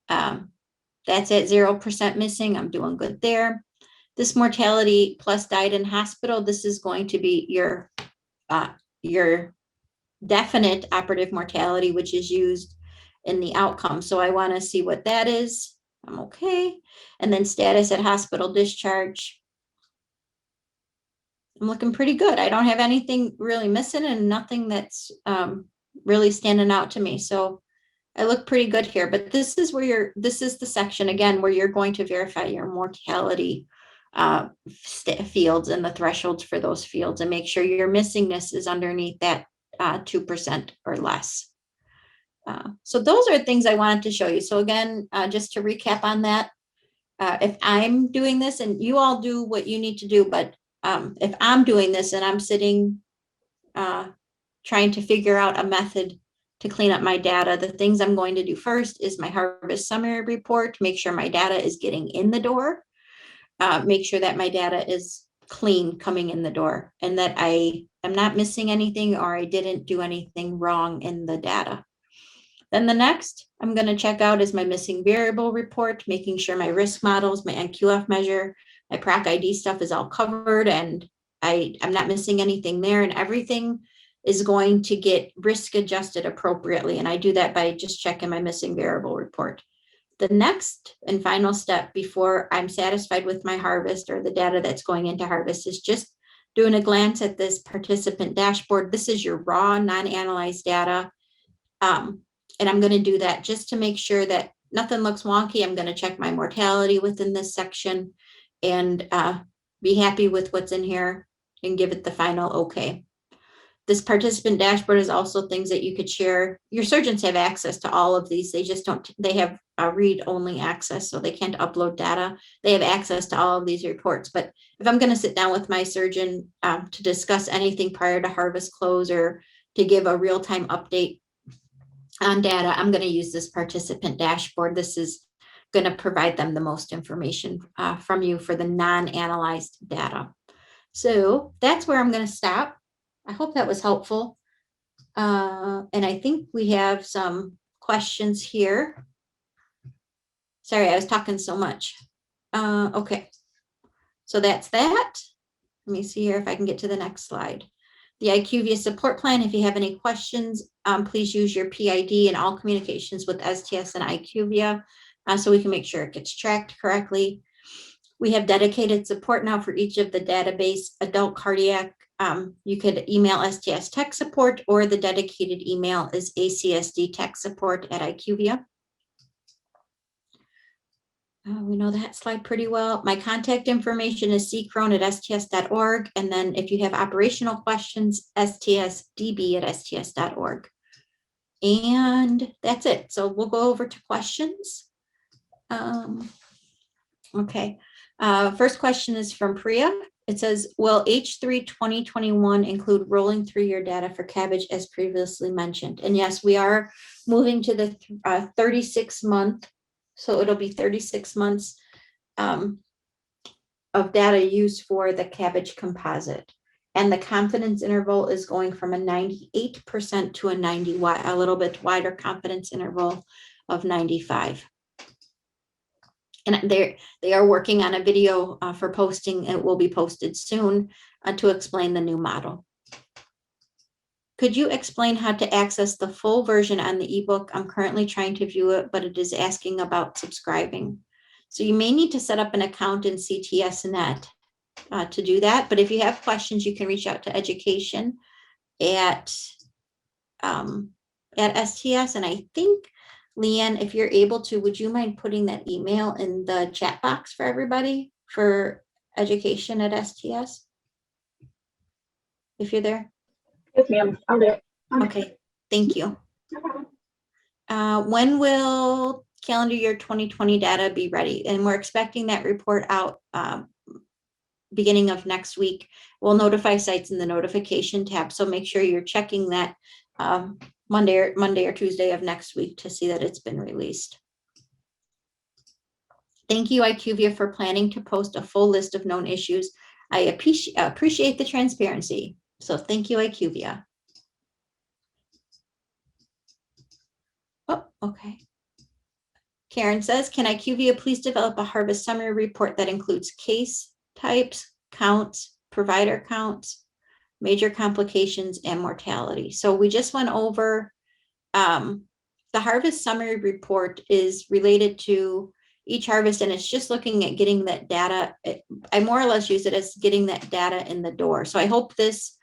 That's at 0% missing. I'm doing good there. This mortality plus died in hospital, this is going to be your definite operative mortality, which is used in the outcome. So I want to see what that is. I'm okay. And then status at hospital discharge. I'm looking pretty good. I don't have anything really missing and nothing that's really standing out to me. So I look pretty good here, but this is where this is the section again, where you're going to verify your mortality fields and the thresholds for those fields and make sure your missingness is underneath that 2% or less. So those are things I wanted to show you. So again, just to recap on that, if I'm doing this and you all do what you need to do, but if I'm doing this and I'm sitting trying to figure out a method to clean up my data, the things I'm going to do first is my harvest summary report, make sure my data is getting in the door, make sure that my data is clean coming in the door and that I am not missing anything or I didn't do anything wrong in the data. Then the next I'm going to check out is my missing variable report, making sure my risk models, my NQF measure, my PROC ID stuff is all covered and I'm not missing anything there and everything is going to get risk adjusted appropriately. And I do that by just checking my missing variable report. The next and final step before I'm satisfied with my harvest or the data that's going into harvest is just doing a glance at this participant dashboard. This is your raw non-analyzed data. And I'm going to do that just to make sure that nothing looks wonky. I'm going to check my mortality within this section and be happy with what's in here and give it the final okay. This participant dashboard is also things that you could share. Your surgeons have access to all of these. They just don't, they have a read-only access, so they can't upload data. They have access to all of these reports. But if I'm going to sit down with my surgeon to discuss anything prior to harvest close or to give a real-time update on data, I'm going to use this participant dashboard. This is going to provide them the most information from you for the non-analyzed data. So that's where I'm going to stop. I hope that was helpful. And I think we have some questions here. Sorry, I was talking so much. Okay, so that's that. Let me see here if I can get to the next slide. The IQVIA support plan, if you have any questions, please use your PID in all communications with STS and IQVIA so we can make sure it gets tracked correctly. We have dedicated support now for each of the database adult cardiac. You could email STS tech support or the dedicated email is ACSD tech support at IQVIA. We know that slide pretty well. My contact information is ccrone@sts.org. And then if you have operational questions, stsdb@sts.org. And that's it. So we'll go over to questions. Okay. First question is from Priya. It says, will H3 2021 include rolling 3-year data for cabbage as previously mentioned? And yes, we are moving to the 36-month. So it'll be 36 months of data used for the cabbage composite. And the confidence interval is going from a 98% to a little bit wider confidence interval of 95. And they are working on a video for posting. It will be posted soon to explain the new model. Could you explain how to access the full version on the ebook? I'm currently trying to view it, but it is asking about subscribing. So you may need to set up an account in CTSNet to do that. But if you have questions, you can reach out to education at STS. And I think, Leanne, if you're able to, would you mind putting that email in the chat box for everybody for education at STS? If you're there. Yes, ma'am. I'll do it. Okay, thank you. No problem. When will calendar year 2020 data be ready? And we're expecting that report out beginning of next week. We'll notify sites in the notification tab. So make sure you're checking that Monday or Tuesday of next week to see that it's been released. Thank you, IQVIA, for planning to post a full list of known issues. I appreciate the transparency. So thank you, IQVIA. Oh, okay. Karen says, can IQVIA please develop a harvest summary report that includes case types, counts, provider counts, major complications, and mortality? So we just went over the harvest summary report is related to each harvest, and it's just looking at getting that data. I more or less use it as getting that data in the door. So I hope this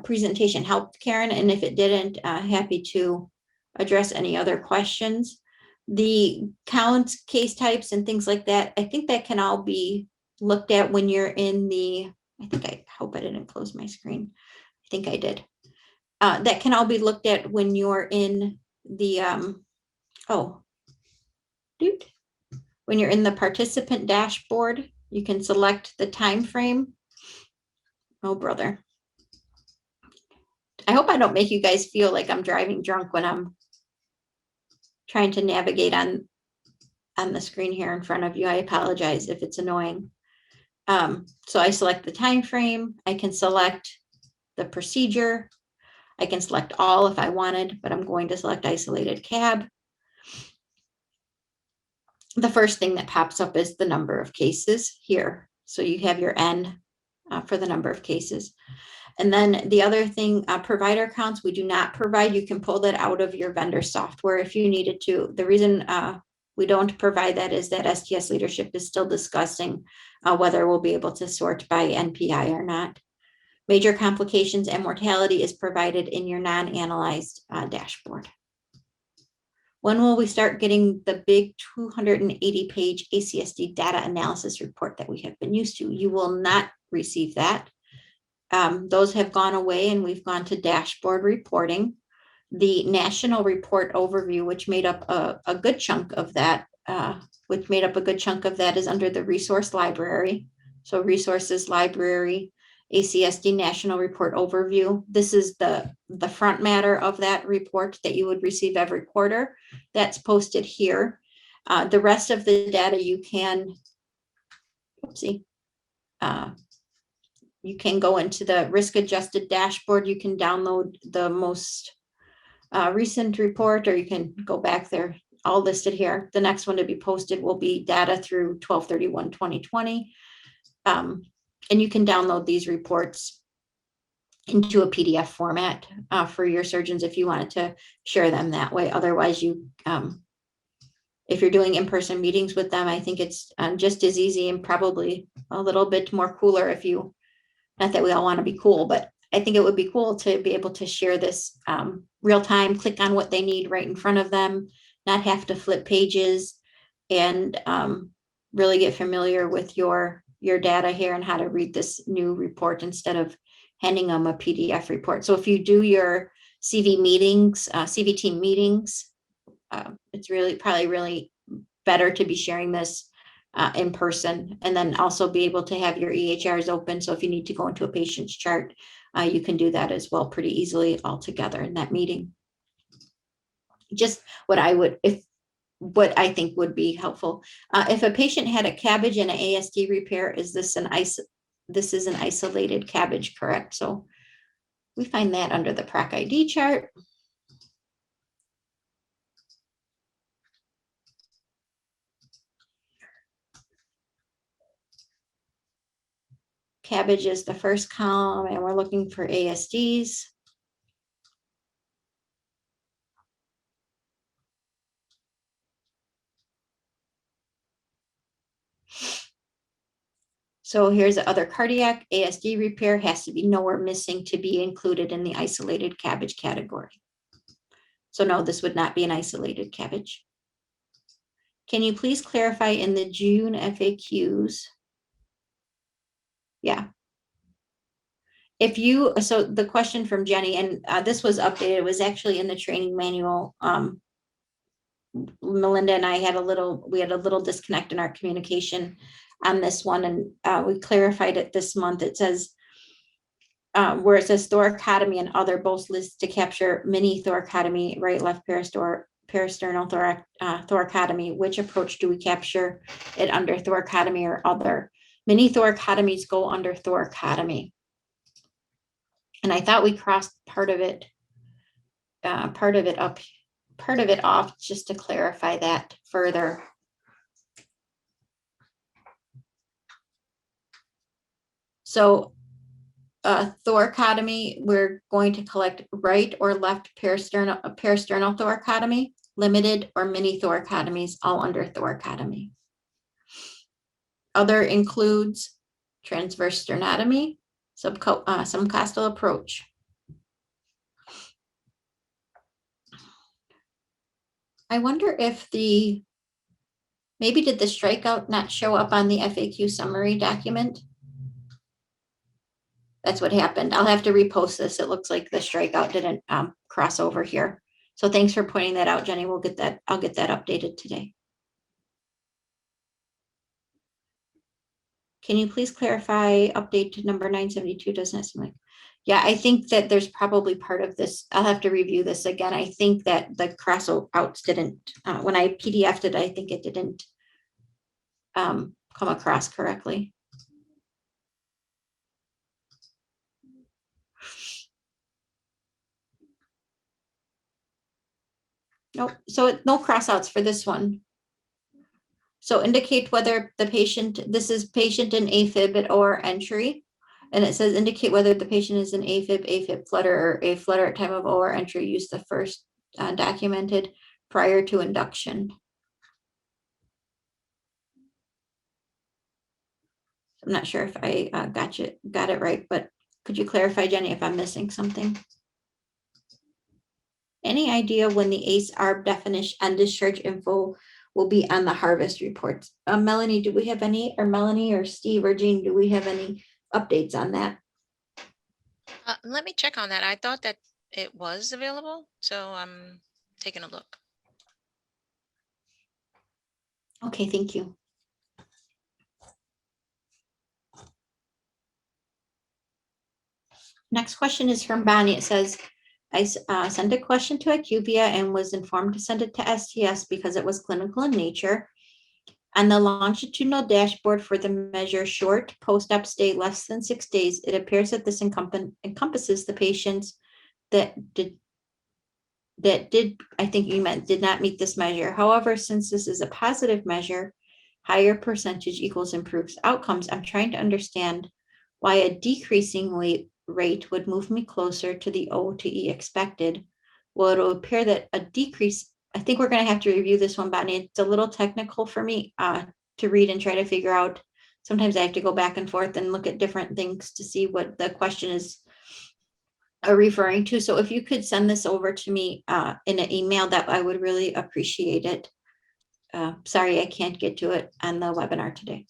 presentation helped, Karen, and if it didn't, happy to address any other questions. The counts, case types, and things like that, I think that can all be looked at when you're in the, I hope I didn't close my screen. I think I did. That can all be looked at when you're in the, when you're in the participant dashboard. You can select the time frame. Oh, brother. I hope I don't make you guys feel like I'm driving drunk when I'm trying to navigate on the screen here in front of you. I apologize if it's annoying. So I select the time frame. I can select the procedure. I can select all if I wanted, but I'm going to select isolated cab. The first thing that pops up is the number of cases here. So you have your N for the number of cases. And then the other thing, provider counts, we do not provide. You can pull that out of your vendor software if you needed to. The reason we don't provide that is that STS leadership is still discussing whether we'll be able to sort by NPI or not. Major complications and mortality is provided in your non-analyzed dashboard. When will we start getting the big 280-page ACSD data analysis report that we have been used to? You will not receive that. Those have gone away and we've gone to dashboard reporting. The national report overview, which made up a good chunk of that, is under the resource library. So resources library, ACSD national report overview. This is the front matter of that report that you would receive every quarter. That's posted here. The rest of the data you can, you can go into the risk adjusted dashboard. You can download the most recent report, or you can go back there, all listed here. The next one to be posted will be data through 12/31/2020. And you can download these reports into a PDF format for your surgeons if you wanted to share them that way. Otherwise, you, if you're doing in-person meetings with them, I think it's just as easy and probably a little bit more cooler if you, not that we all want to be cool, but I think it would be cool to be able to share this real time, click on what they need right in front of them, not have to flip pages, and really get familiar with your data here and how to read this new report instead of handing them a PDF report. So if you do your CV meetings, CVT meetings, it's probably really better to be sharing this in person, and then also be able to have your EHRs open. So if you need to go into a patient's chart, you can do that as well pretty easily all together in that meeting. Just what I think would be helpful. If a patient had a cabbage and an ASD repair, this is an isolated cabbage, correct? So we find that under the PROC ID chart. Cabbage is the first column, and we're looking for ASDs. So here's the other cardiac. ASD repair has to be nowhere missing to be included in the isolated cabbage category. So no, this would not be an isolated cabbage. Can you please clarify in the June FAQs? Yeah. So the question from Jenny, and this was updated, it was actually in the training manual. Melinda and I had a little disconnect in our communication on this one, and we clarified it this month. It says, where it says thoracotomy and other, both lists to capture mini thoracotomy, right, left parasternal thoracotomy. Which approach do we capture it under, thoracotomy or other? Mini thoracotomies go under thoracotomy. And I thought we crossed part of it off just to clarify that further. So thoracotomy, we're going to collect right or left parasternal thoracotomy, limited or mini thoracotomies, all under thoracotomy. Other includes transverse sternotomy, subcostal approach. I wonder if maybe did the strikeout not show up on the FAQ summary document? That's what happened. I'll have to repost this. It looks like the strikeout didn't cross over here. So thanks for pointing that out, Jenny. I'll get that updated today. Can you please clarify update to number 972 doesn't seem like? Yeah, I think that there's probably part of this. I'll have to review this again. I think that the crossouts didn't, when I PDF'd it, I think it didn't come across correctly. Nope. So no crossouts for this one. So indicate whether the patient, this is patient in AFib at OR entry. And it says indicate whether the patient is an AFib flutter, or a flutter at time of OR entry. Use the first documented prior to induction. I'm not sure if I got it right, but could you clarify, Jenny, if I'm missing something? Any idea when the ACE-ARB definition and discharge info will be on the harvest reports? Melanie, do we have any, or Melanie or Steve or Jean, do we have any updates on that? Let me check on that. I thought that it was available, so I'm taking a look. Okay, thank you. Next question is from Bonnie. It says, I sent a question to IQVIA and was informed to send it to STS because it was clinical in nature. On the longitudinal dashboard for the measure short post-op stay less than 6 days, it appears that this encompasses the patients that did, I think you meant did not meet this measure. However, since this is a positive measure, higher percentage equals improved outcomes. I'm trying to understand why a decreasing rate would move me closer to the O to E expected. Well, it will appear that a decrease, I think we're going to have to review this one, Bonnie. It's a little technical for me to read and try to figure out. Sometimes I have to go back and forth and look at different things to see what the question is referring to. So if you could send this over to me in an email, that I would really appreciate it. Sorry, I can't get to it on the webinar today.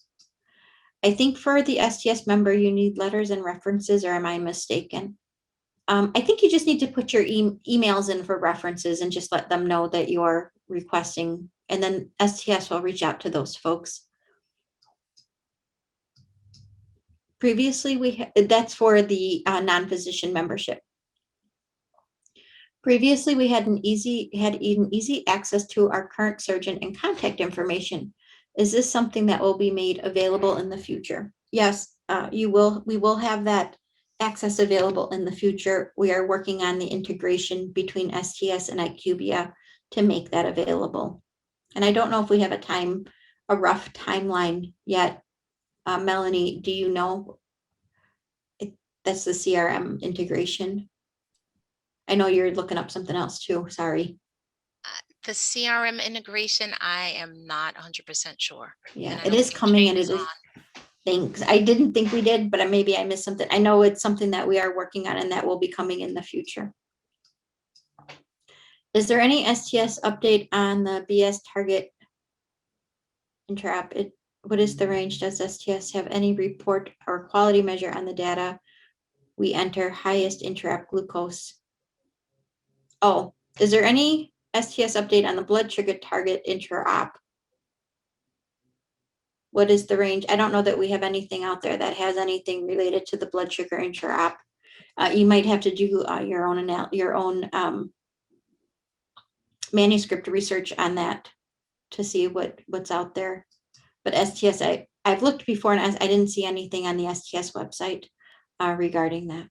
I think for the STS member, you need letters and references, or am I mistaken? I think you just need to put your emails in for references and just let them know that you're requesting, and then STS will reach out to those folks. Previously, that's for the non-physician membership. Previously, we had easy access to our current surgeon and contact information. Is this something that will be made available in the future? Yes, we will have that access available in the future. We are working on the integration between STS and IQVIA to make that available. And I don't know if we have a rough timeline yet. Melanie, do you know? That's the CRM integration. I know you're looking up something else too. Sorry. The CRM integration, I am not 100% sure. Yeah, it is coming, and it is. Thanks. I didn't think we did, but maybe I missed something. I know it's something that we are working on and that will be coming in the future. Is there any STS update on the BS target interop? What is the range? Does STS have any report or quality measure on the data we enter highest interop glucose? Oh, is there any STS update on the blood sugar target interop? What is the range? I don't know that we have anything out there that has anything related to the blood sugar interop. You might have to do your own manuscript research on that to see what's out there. But STS, I've looked before and I didn't see anything on the STS website regarding that.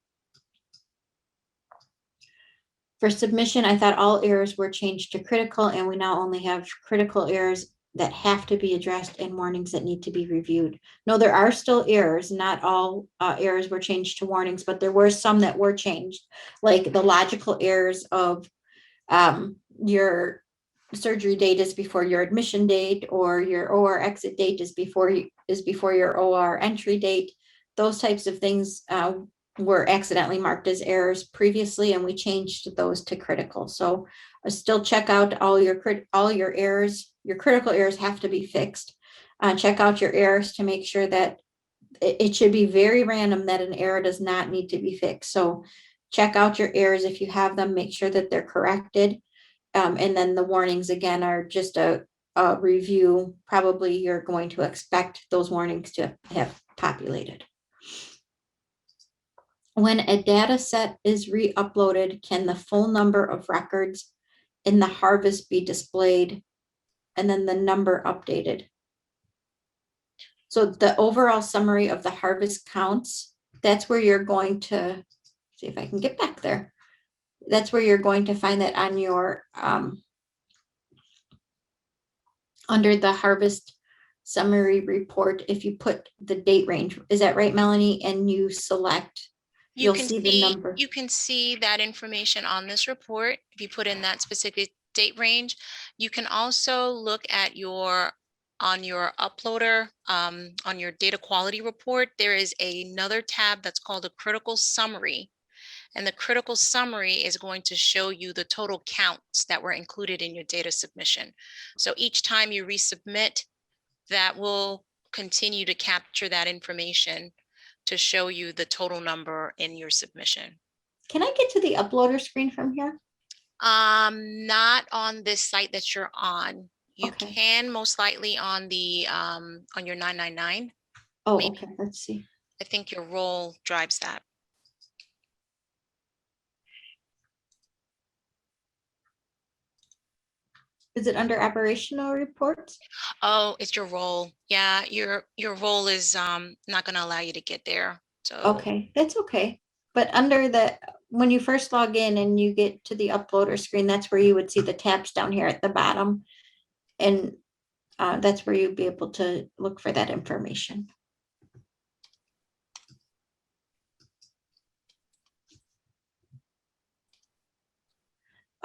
For submission, I thought all errors were changed to critical, and we now only have critical errors that have to be addressed and warnings that need to be reviewed. No, there are still errors. Not all errors were changed to warnings, but there were some that were changed, like the logical errors of your surgery date is before your admission date, or your OR exit date is before is before your OR entry date. Those types of things were accidentally marked as errors previously, and we changed those to critical. So still check out all your errors. Your critical errors have to be fixed. Check out your errors to make sure that it should be very random that an error does not need to be fixed. So check out your errors if you have them, make sure that they're corrected. And then the warnings again are just a review. Probably you're going to expect those warnings to have populated. When a data set is re-uploaded, can the full number of records in the harvest be displayed and then the number updated? So the overall summary of the harvest counts, that's where you're going to, see if I can get back there. That's where you're going to find that on your, under the harvest summary report, if you put the date range, is that right, Melanie? And you select, you'll see the number. You can see that information on this report. If you put in that specific date range, you can also look at on your uploader, on your data quality report, there is another tab that's called a critical summary. And the critical summary is going to show you the total counts that were included in your data submission. So each time you resubmit, that will continue to capture that information to show you the total number in your submission. Can I get to the uploader screen from here? Not on this site that you're on. You Okay. can most likely on the on your 999. Oh, Maybe. okay, let's see. I think your role drives that. Is it under operational reports? Oh, it's your role. Yeah, your role is not going to allow you to get there. So Okay, that's okay. But under the, when you first log in and you get to the uploader screen, that's where you would see the tabs down here at the bottom. And that's where you'd be able to look for that information.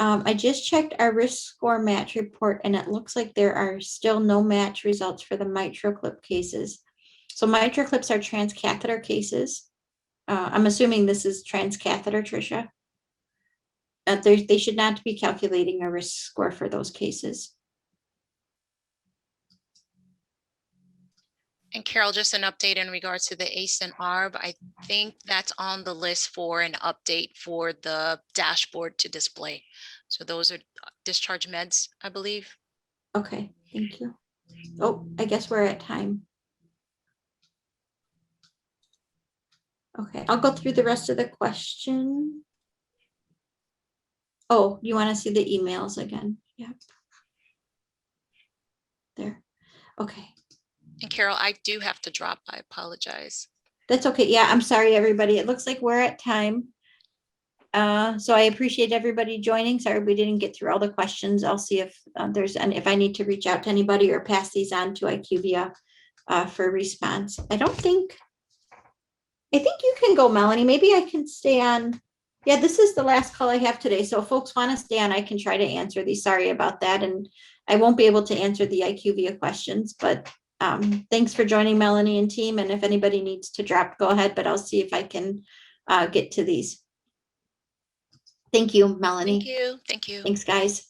I just checked our risk score match report and it looks like there are still no match results for the MitraClip cases. So MitraClips are transcatheter cases. I'm assuming this is transcatheter, Tricia. They should not be calculating a risk score for those cases. And Carol, just an update in regards to the ACE and ARB. I think that's on the list for an update for the dashboard to display. So those are discharge meds, I believe. Okay, thank you. Oh, I guess we're at time. Okay, I'll go through the rest of the question. Oh, you want to see the emails again? Yep. There. Okay. And Carol, I do have to drop. I apologize. That's okay. Yeah, I'm sorry, everybody. It looks like we're at time. So I appreciate everybody joining. Sorry we didn't get through all the questions. I'll see if there's any, if I need to reach out to anybody or pass these on to IQVIA for response. I think you can go, Melanie. Maybe I can stay on. Yeah, this is the last call I have today. So if folks want to stay on, I can try to answer these. Sorry about that. And I won't be able to answer the IQVIA questions, but thanks for joining, Melanie and team. And if anybody needs to drop, go ahead, but I'll see if I can get to these. Thank you, Melanie. Thank you. Thank you. Thanks, guys.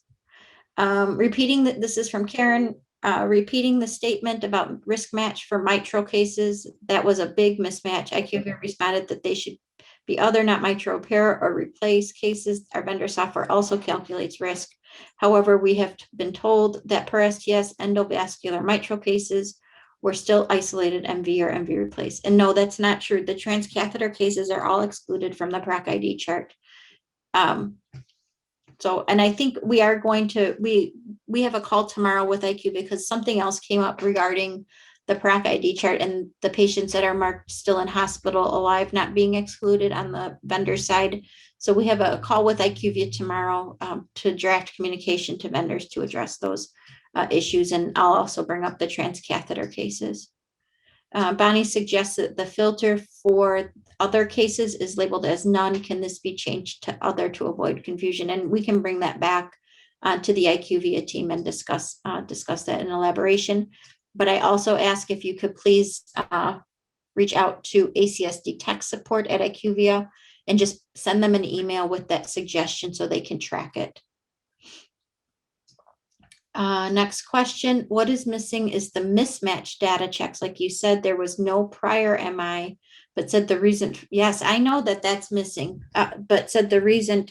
Repeating that, this is from Karen. Repeating the statement about risk match for mitral cases, that was a big mismatch. IQVIA responded that they should be other, not mitral repair or replace cases. Our vendor software also calculates risk. However, we have been told that per STS endovascular mitral cases were still isolated MV or MV replace. And no, that's not true. The transcatheter cases are all excluded from the PROC ID chart. So, and I think we are going to, we have a call tomorrow with IQ because something else came up regarding the PROC ID chart and the patients that are marked still in hospital alive, not being excluded on the vendor side. So we have a call with IQVIA tomorrow to draft communication to vendors to address those issues. And I'll also bring up the transcatheter cases. Bonnie suggests that the filter for other cases is labeled as none. Can this be changed to other to avoid confusion? And we can bring that back to the IQVIA team and discuss that in elaboration. But I also ask if you could please reach out to ACSD tech support at IQVIA and just send them an email with that suggestion so they can track it. Next question, what is missing is the mismatch data checks. Like you said, there was no prior MI, but said the reason, yes, I know that that's missing, but said the reason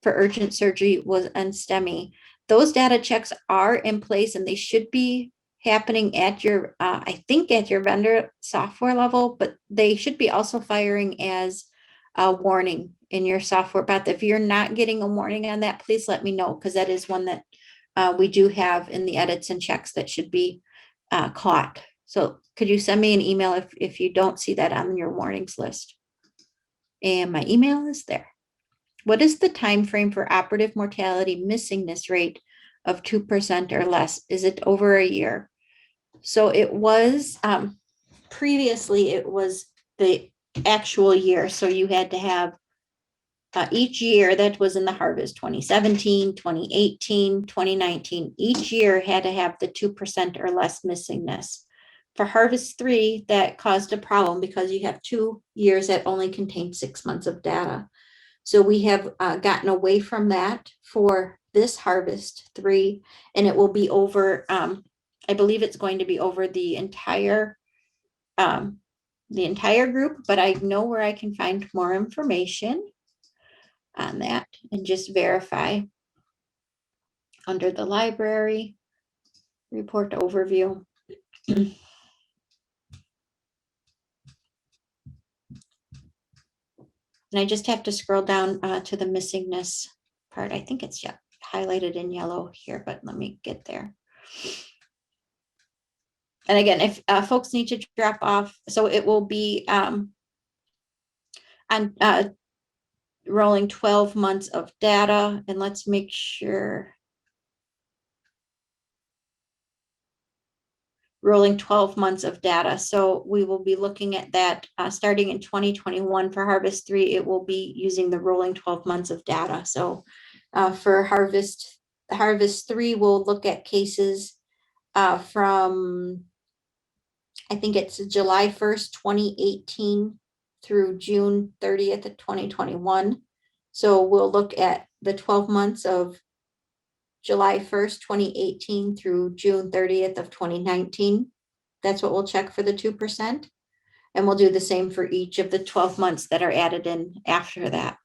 for urgent surgery was unSTEMI. Those data checks are in place and they should be happening at your, I think at your vendor software level, but they should be also firing as a warning in your software. But if you're not getting a warning on that, please let me know, because that is one that we do have in the edits and checks that should be caught. So could you send me an email if you don't see that on your warnings list? And my email is there. What is the time frame for operative mortality missingness rate of 2% or less? Is it over a year? So it was previously it was the actual year. So you had to have each year that was in the harvest, 2017, 2018, 2019, each year had to have the 2% or less missingness. For harvest 3, that caused a problem because you have 2 years that only contain 6 months of data. So we have gotten away from that for this harvest 3, and it will be over, I believe it's going to be over the entire group, but I know where I can find more information on that and just verify under the library report overview. And I just have to scroll down to the missingness part. I think it's highlighted in yellow here, but let me get there. And again, if folks need to drop off, so it will be on rolling 12 months of data. And let's make sure. Rolling 12 months of data. So we will be looking at that starting in 2021 for harvest 3. It will be using the rolling 12 months of data. So for harvest 3, we'll look at cases from, I think it's July 1st, 2018 through June 30th of 2021. So we'll look at the 12 months of July 1st, 2018 through June 30th of 2019. That's what we'll check for the 2%. And we'll do the same for each of the 12 months that are added in after that.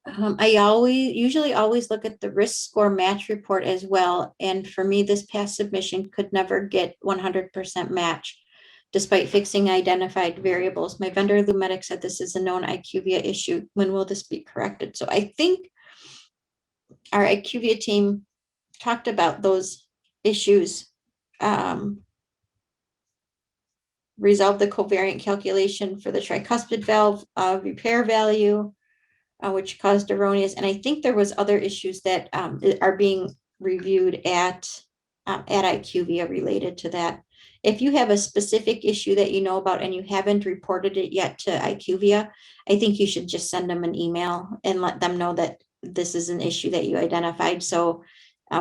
I usually always look at the risk score match report as well. And for me, this past submission could never get 100% match despite fixing identified variables. My vendor Lumedic said this is a known IQVIA issue. When will this be corrected? So I think our IQVIA team talked about those issues. Resolve the covariant calculation for the tricuspid valve repair value, which caused erroneous. And I think there was other issues that are being reviewed at IQVIA related to that. If you have a specific issue that you know about and you haven't reported it yet to IQVIA, I think you should just send them an email and let them know that this is an issue that you identified. So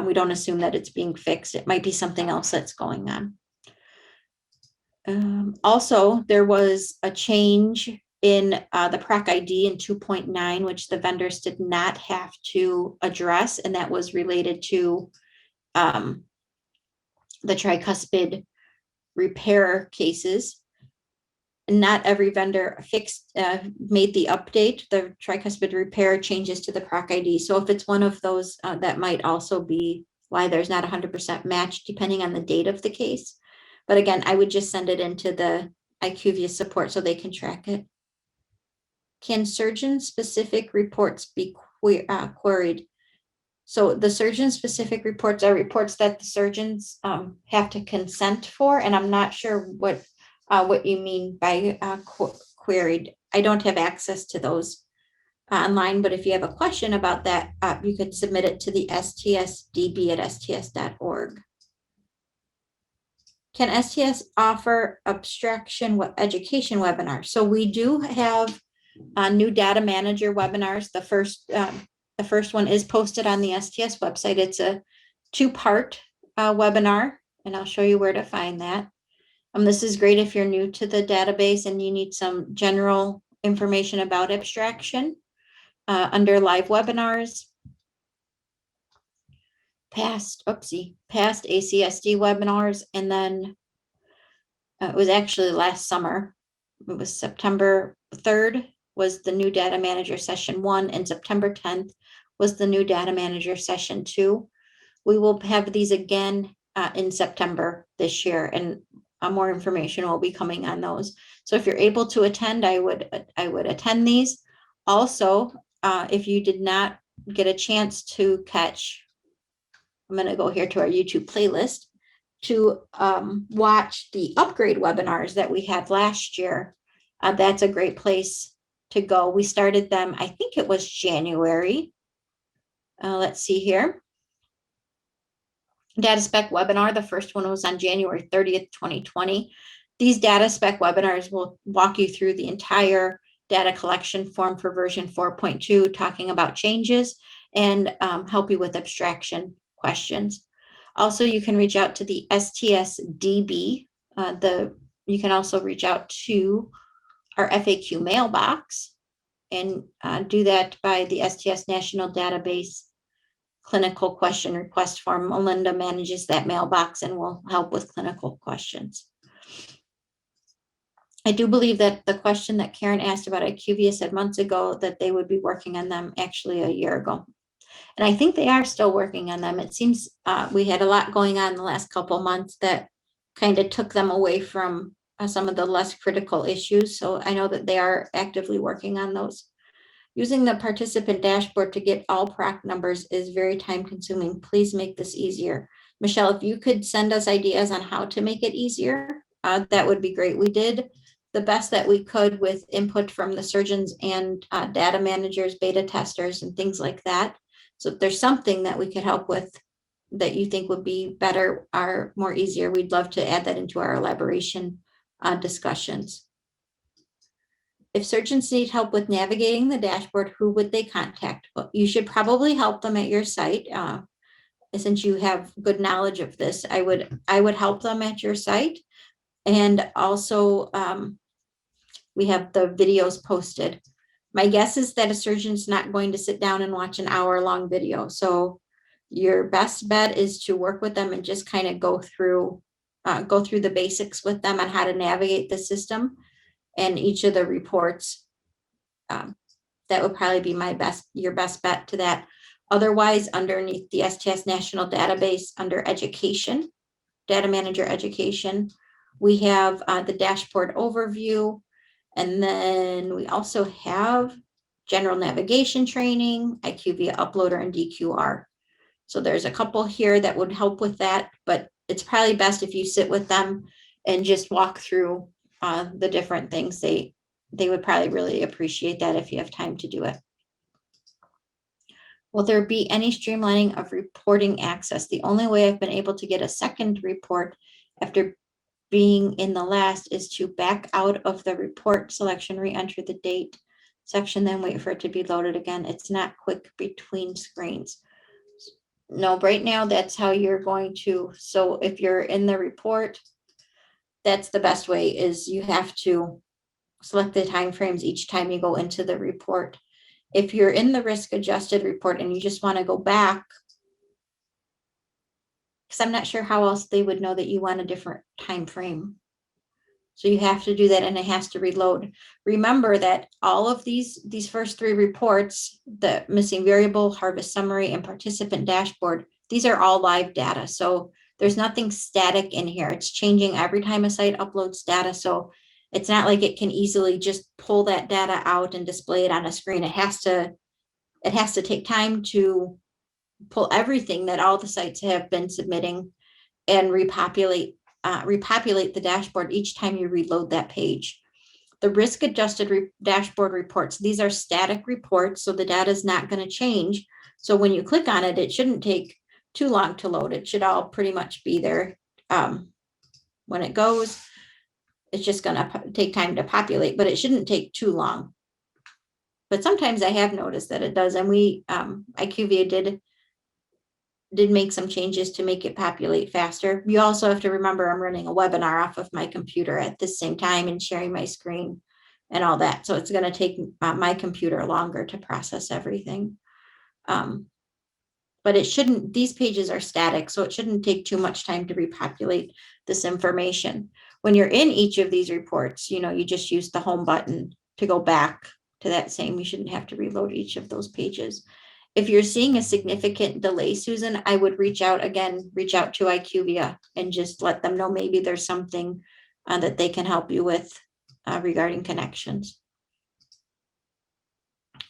we don't assume that it's being fixed. It might be something else that's going on. Also, there was a change in the PROC ID in 2.9, which the vendors did not have to address, and that was related to the tricuspid repair cases. Not every vendor made the update, the tricuspid repair changes to the PROC ID. So if it's one of those, that might also be why there's not 100% match depending on the date of the case. But again, I would just send it into the IQVIA support so they can track it. Can surgeon-specific reports be queried? So the surgeon-specific reports are reports that the surgeons have to consent for, and I'm not sure what you mean by queried. I don't have access to those online, but if you have a question about that, you could submit it to the stsdb@sts.org. Can STS offer abstraction education webinars? So we do have new data manager webinars. The first one is posted on the STS website. It's a 2-part webinar, and I'll show you where to find that. This is great if you're new to the database and you need some general information about abstraction. Under live webinars, past ACSD webinars, and then it was actually last summer. It was September 3rd was the new Data Manager Session 1, and September 10th was the new Data Manager Session 2. We will have these again in September this year, and more information will be coming on those. So if you're able to attend, I would attend these. Also, if you did not get a chance to catch, I'm going to go here to our YouTube playlist to watch the upgrade webinars that we had last year. That's a great place to go. We started them, I think it was January. Let's see here. Data spec webinar. The first one was on January 30th, 2020. These data spec webinars will walk you through the entire data collection form for version 4.2, talking about changes and help you with abstraction questions. Also, you can reach out to the STSDB. You can also reach out to our FAQ mailbox and do that by the STS National Database clinical question request form. Melinda manages that mailbox and will help with clinical questions. I do believe that the question that Karen asked about IQVIA said months ago that they would be working on them actually a year ago. And I think they are still working on them. It seems we had a lot going on the last couple of months that kind of took them away from some of the less critical issues. So I know that they are actively working on those. Using the participant dashboard to get all PROC numbers is very time consuming. Please make this easier. Michelle, if you could send us ideas on how to make it easier, that would be great. We did the best that we could with input from the surgeons and data managers, beta testers, and things like that. So if there's something that we could help with that you think would be better or more easier, we'd love to add that into our elaboration discussions. If surgeons need help with navigating the dashboard, who would they contact? Well, you should probably help them at your site. Since you have good knowledge of this, I would help them at your site. And also, we have the videos posted. My guess is that a surgeon's not going to sit down and watch an hour-long video. So your best bet is to work with them and just kind of go through the basics with them on how to navigate the system and each of the reports. That would probably be your best bet to that. Otherwise, underneath the STS National Database under Education, Data Manager Education, we have the dashboard overview. And then we also have general navigation training, IQVIA uploader, and DQR. So there's a couple here that would help with that, but it's probably best if you sit with them and just walk through the different things. They would probably really appreciate that if you have time to do it. Will there be any streamlining of reporting access? The only way I've been able to get a second report after being in the last is to back out of the report selection, re-enter the date section, then wait for it to be loaded again. It's not quick between screens. No, right now that's how you're going to. So if you're in the report, that's the best way, is you have to select the timeframes each time you go into the report. If you're in the risk adjusted report and you just want to go back, because I'm not sure how else they would know that you want a different time frame. So you have to do that, and it has to reload. Remember that all of these first three reports, the missing variable, harvest summary, and participant dashboard, these are all live data. So there's nothing static in here. It's changing every time a site uploads data. So it's not like it can easily just pull that data out and display it on a screen. It has to take time to pull everything that all the sites have been submitting and repopulate the dashboard each time you reload that page. The risk adjusted dashboard reports, these are static reports, so the data is not going to change. So when you click on it, it shouldn't take too long to load. It should all pretty much be there. When it goes, it's just going to take time to populate, but it shouldn't take too long. But sometimes I have noticed that it does, and IQVIA did did make some changes to make it populate faster. You also have to remember I'm running a webinar off of my computer at the same time and sharing my screen and all that. So it's going to take my computer longer to process everything. But it shouldn't, these pages are static, so it shouldn't take too much time to repopulate this information. When you're in each of these reports, you just use the home button to go back to that same, you shouldn't have to reload each of those pages. If you're seeing a significant delay, Susan, I would reach out to IQVIA and just let them know maybe there's something that they can help you with regarding connections.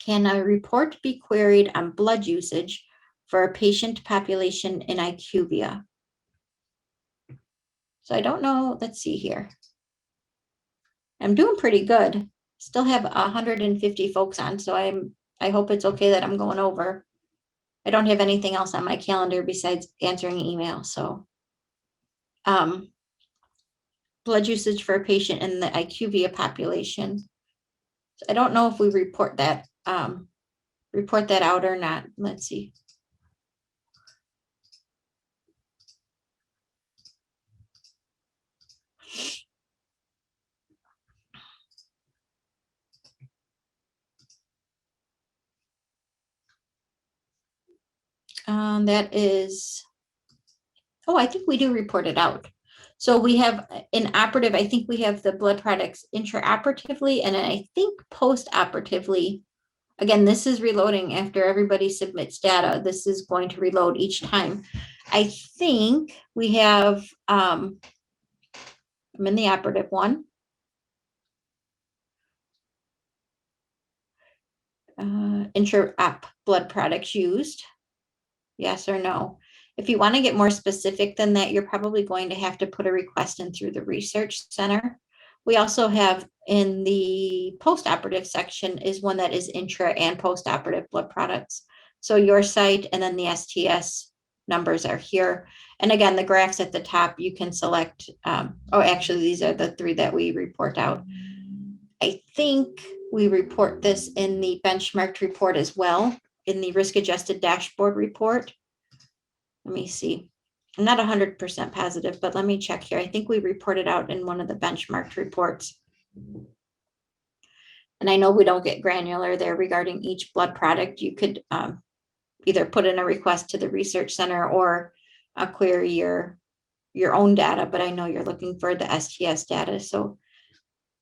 Can a report be queried on blood usage for a patient population in IQVIA? So I don't know, let's see here. I'm doing pretty good. Still have 150 folks on, so I hope it's okay that I'm going over. I don't have anything else on my calendar besides answering email. So blood usage for a patient in the IQVIA population. So I don't know if we report that out or not. Let's see. That is, oh, I think we do report it out. So we have in operative, I think we have the blood products intraoperatively, and I think post-operatively. Again, this is reloading after everybody submits data. This is going to reload each time. I think we have, I'm in the operative one. Intra-op blood products used. Yes or no? If you want to get more specific than that, you're probably going to have to put a request in through the research center. We also have in the post-operative section is one that is intra and post-operative blood products. So your site and then the STS numbers are here. And again, the graphs at the top, you can select, actually, these are the 3 that we report out. I think we report this in the benchmarked report as well, in the risk-adjusted dashboard report. Let me see. I'm not 100% positive, but let me check here. I think we reported out in one of the benchmarked reports. And I know we don't get granular there regarding each blood product. You could either put in a request to the research center or query your own data, but I know you're looking for the STS data. So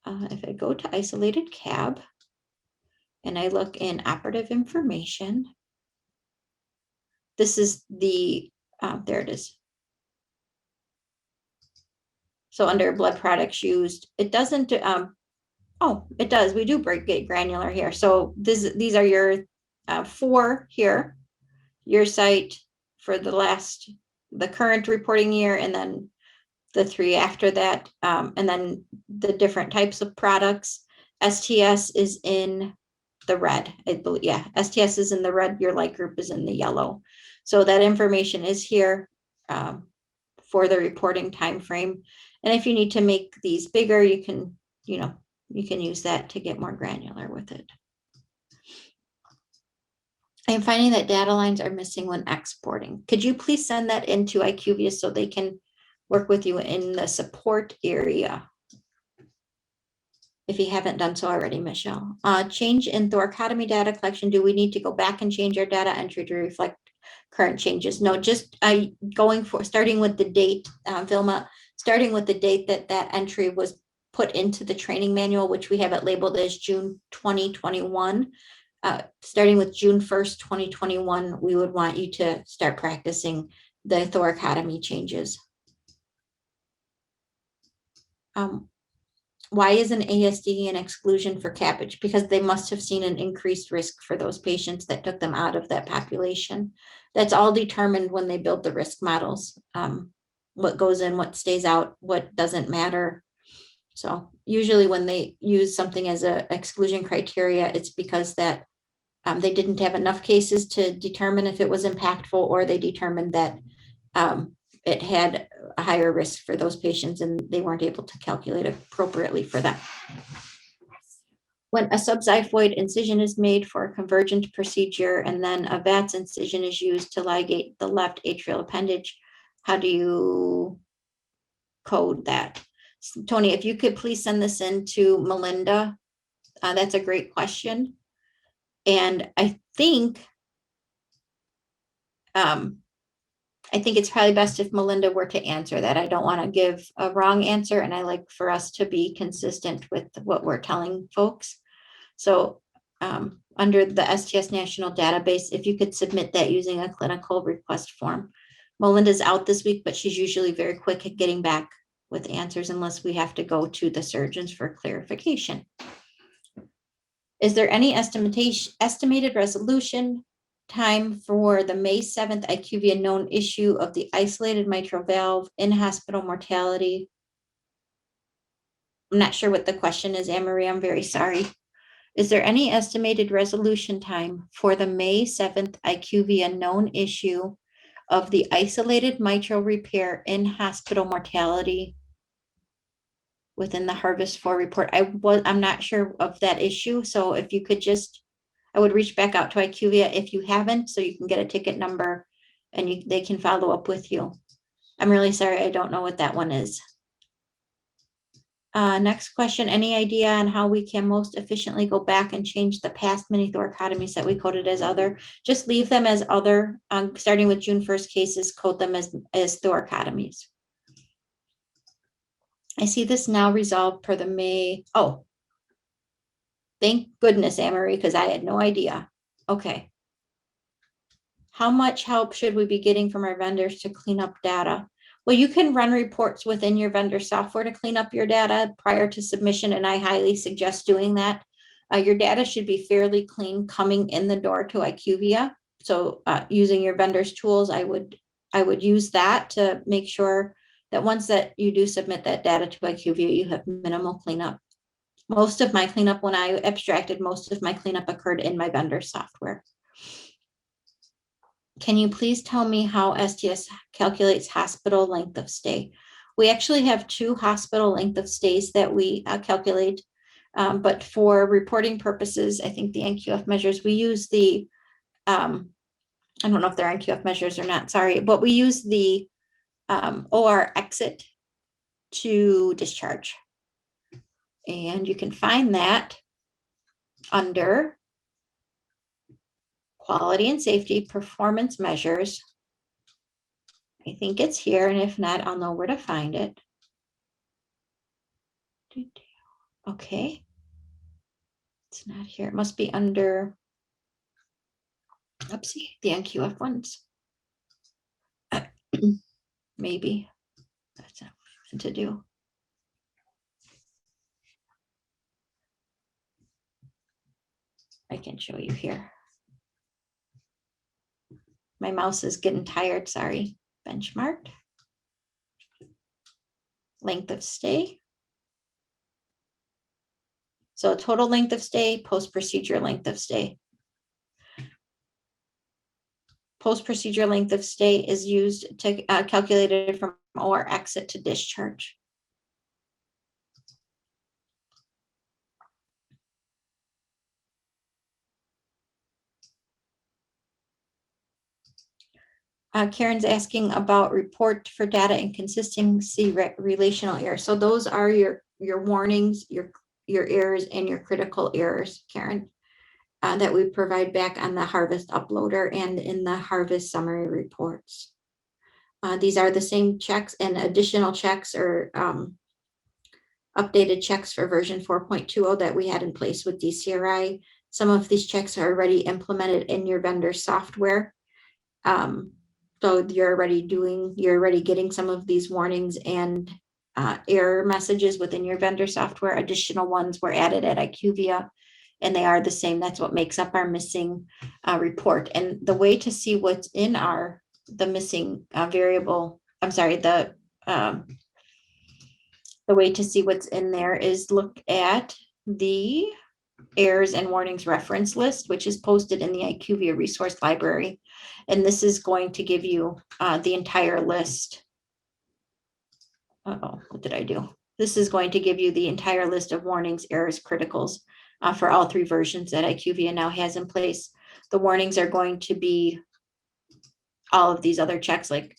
if I go to isolated cab and I look in operative information, this is the, there it is. So under blood products used, it doesn't, oh, it does. We do get granular here. So these are your 4 here, your site for the current reporting year, and then the 3 after that, and then the different types of products. STS is in the red, I believe. Yeah, STS is in the red. Your light group is in the yellow. So that information is here for the reporting time frame. And if you need to make these bigger, you can, you can use that to get more granular with it. I'm finding that data lines are missing when exporting. Could you please send that into IQVIA so they can work with you in the support area? If you haven't done so already, Michelle. Change in thoracotomy data collection. Do we need to go back and change our data entry to reflect current changes? No, just starting with the date, Vilma, starting with the date that entry was put into the training manual, which we have it labeled as June 2021. Starting with June 1st, 2021, we would want you to start practicing the thoracotomy changes. Why is an ASD an exclusion for cabbage? Because they must have seen an increased risk for those patients that took them out of that population. That's all determined when they build the risk models. What goes in, what stays out, what doesn't matter. So usually when they use something as an exclusion criteria, it's because that they didn't have enough cases to determine if it was impactful, or they determined that it had a higher risk for those patients and they weren't able to calculate appropriately for them. When a subxiphoid incision is made for a convergent procedure and then a VATS incision is used to ligate the left atrial appendage, how do you code that? Tony, if you could please send this in to Melinda. That's a great question. And I think it's probably best if Melinda were to answer that. I don't want to give a wrong answer, and I like for us to be consistent with what we're telling folks. So under the STS National Database, if you could submit that using a clinical request form. Melinda's out this week, but she's usually very quick at getting back with answers unless we have to go to the surgeons for clarification. Is there any estimated resolution time for the May 7th IQVIA known issue of the isolated mitral valve in hospital mortality? I'm not sure what the question is, Anne-Marie. I'm very sorry. Is there any estimated resolution time for the May 7th IQVIA known issue of the isolated mitral repair in hospital mortality within the Harvest 4 report? I'm not sure of that issue. So if you could just, I would reach back out to IQVIA if you haven't, so you can get a ticket number and they can follow up with you. I'm really sorry, I don't know what that one is. Next question, any idea on how we can most efficiently go back and change the past mini thoracotomies that we coded as other? Just leave them as other, starting with June 1st cases, code them as thoracotomies. I see this now resolved per the May. Oh, thank goodness, Anne-Marie, because I had no idea. Okay. How much help should we be getting from our vendors to clean up data? Well, you can run reports within your vendor software to clean up your data prior to submission, and I highly suggest doing that. Your data should be fairly clean coming in the door to IQVIA. So using your vendor's tools, I would use that to make sure that once that you do submit that data to IQVIA, you have minimal cleanup. Most of my cleanup, when I abstracted, most of my cleanup occurred in my vendor software. Can you please tell me how STS calculates hospital length of stay? We actually have 2 hospital length of stays that we calculate, but for reporting purposes, I think the NQF measures, we use the, I don't know if they're NQF measures or not, sorry, but we use the OR exit to discharge. And you can find that under quality and safety performance measures. I think it's here, and if not, I'll know where to find it. Okay. It's not here. It must be under, oopsie, the NQF ones. Maybe. That's not what I meant to do. I can show you here. My mouse is getting tired, sorry. Benchmark. Length of stay. So total length of stay, post-procedure length of stay. Post-procedure length of stay is used to calculate it from OR exit to discharge. Karen's asking about report for data inconsistency relational errors. So those are your warnings, your errors, and your critical errors, Karen, that we provide back on the Harvest uploader and in the Harvest summary reports. These are the same checks, and additional checks or updated checks for version 4.20 that we had in place with DCRI. Some of these checks are already implemented in your vendor software. So you're already getting some of these warnings and error messages within your vendor software. Additional ones were added at IQVIA, and they are the same. That's what makes up our missing report. And the way to see what's in the missing variable, I'm sorry, the way to see what's in there is look at the errors and warnings reference list, which is posted in the IQVIA resource library. And this is going to give you the entire list. Uh-oh, what did I do? this is going to give you the entire list of warnings, errors, criticals for all 3 versions that IQVIA now has in place. The warnings are going to be all of these other checks, like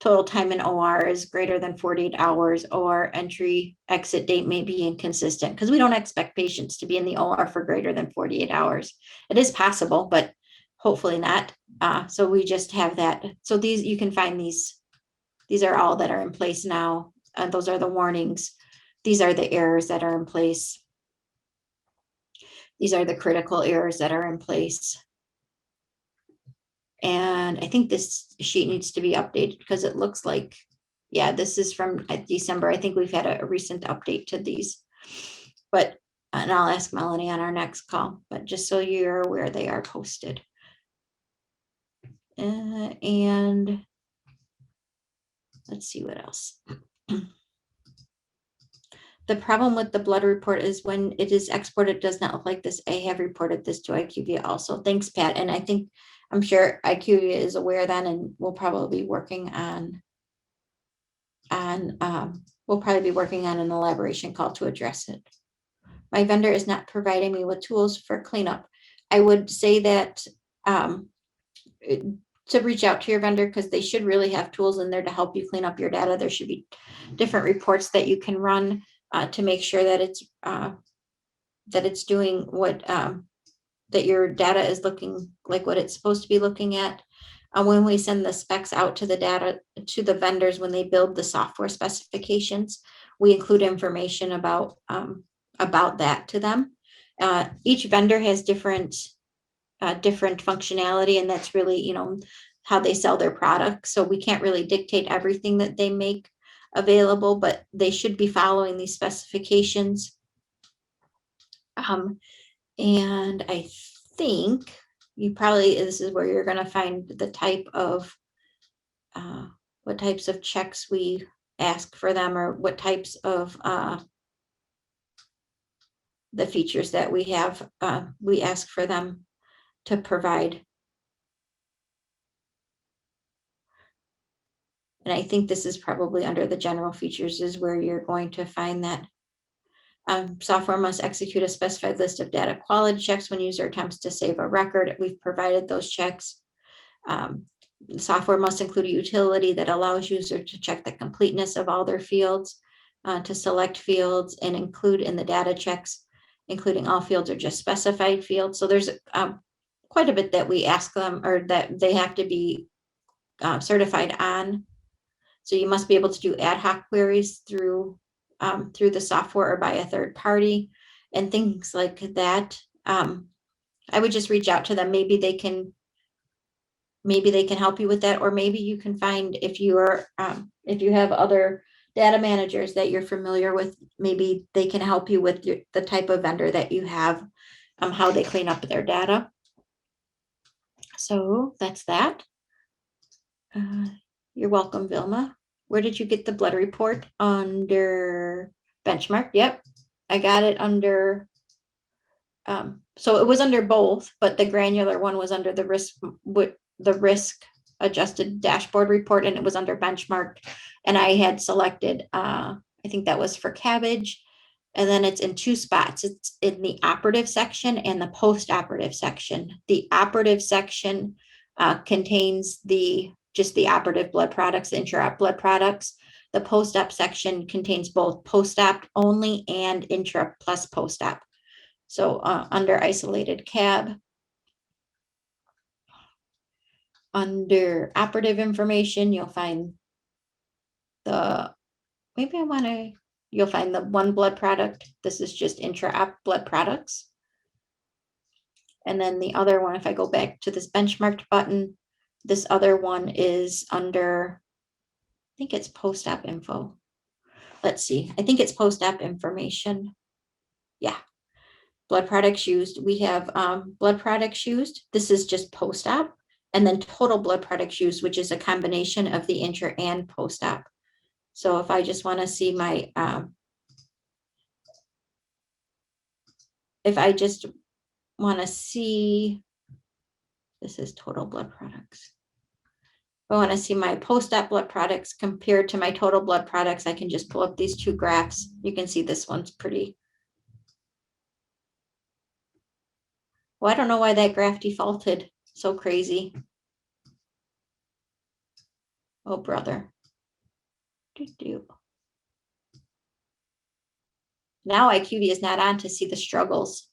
total time in OR is greater than 48 hours, or entry exit date may be inconsistent, because we don't expect patients to be in the OR for greater than 48 hours. It is possible, but hopefully not. So we just have that. So these, you can find these are all that are in place now. Those are the warnings. These are the errors that are in place. These are the critical errors that are in place. And I think this sheet needs to be updated because it looks like, yeah, this is from December. I think we've had a recent update to these. But, and I'll ask Melanie on our next call, but just so you're aware, they are posted. And let's see what else. The problem with the blood report is when it is exported, it does not look like this. I have reported this to IQVIA also. Thanks, Pat. And I think, I'm sure IQVIA is aware then, and we'll probably be working on we'll probably be working on an elaboration call to address it. My vendor is not providing me with tools for cleanup. I would say that to reach out to your vendor, because they should really have tools in there to help you clean up your data. There should be different reports that you can run to make sure that it's doing what that your data is looking like what it's supposed to be looking at. When we send the specs out to the vendors, when they build the software specifications, we include information about that to them. Each vendor has different functionality, and that's really, how they sell their products. So we can't really dictate everything that they make available, but they should be following these specifications. And I think this is where you're going to find the type of what types of checks we ask for them, or what types of the features that we have we ask for them to provide. And I think this is probably under the general features is where you're going to find that. Software must execute a specified list of data quality checks when user attempts to save a record. We've provided those checks. The software must include a utility that allows users to check the completeness of all their fields, to select fields and include in the data checks, including all fields or just specified fields. So there's quite a bit that we ask them, or that they have to be certified on. So you must be able to do ad hoc queries through the software or by a third party and things like that. I would just reach out to them. Maybe they can help you with that, or maybe you can find, if you have other data managers that you're familiar with, maybe they can help you with the type of vendor that you have, how they clean up their data. So that's that. You're welcome, Vilma. Where did you get the blood report? Under benchmark? Yep, I got it under, so it was under both, but the granular one was under the risk adjusted dashboard report, and it was under benchmark. And I had selected, I think that was for cabbage. And then it's in 2 spots. It's in the operative section and the post-operative section. The operative section contains just the operative blood products, the intra-op blood products. The post-op section contains both post-op only and intra plus post-op. So under isolated cab, under operative information, you'll find you'll find the one blood product. This is just intra-op blood products. And then the other one, if I go back to this benchmarked button, this other one is under, I think it's post-op info. Let's see, I think it's post-op information. Yeah, blood products used. We have blood products used. This is just post-op, and then total blood products used, which is a combination of the intra and post-op. So if I just want to see my, if I just want to see, this is total blood products. I want to see my post-op blood products compared to my total blood products. I can just pull up these two graphs. You can see this one's pretty. Well, I don't know why that graph defaulted. So crazy. Oh, brother. Now IQVIA is not on to see the struggles.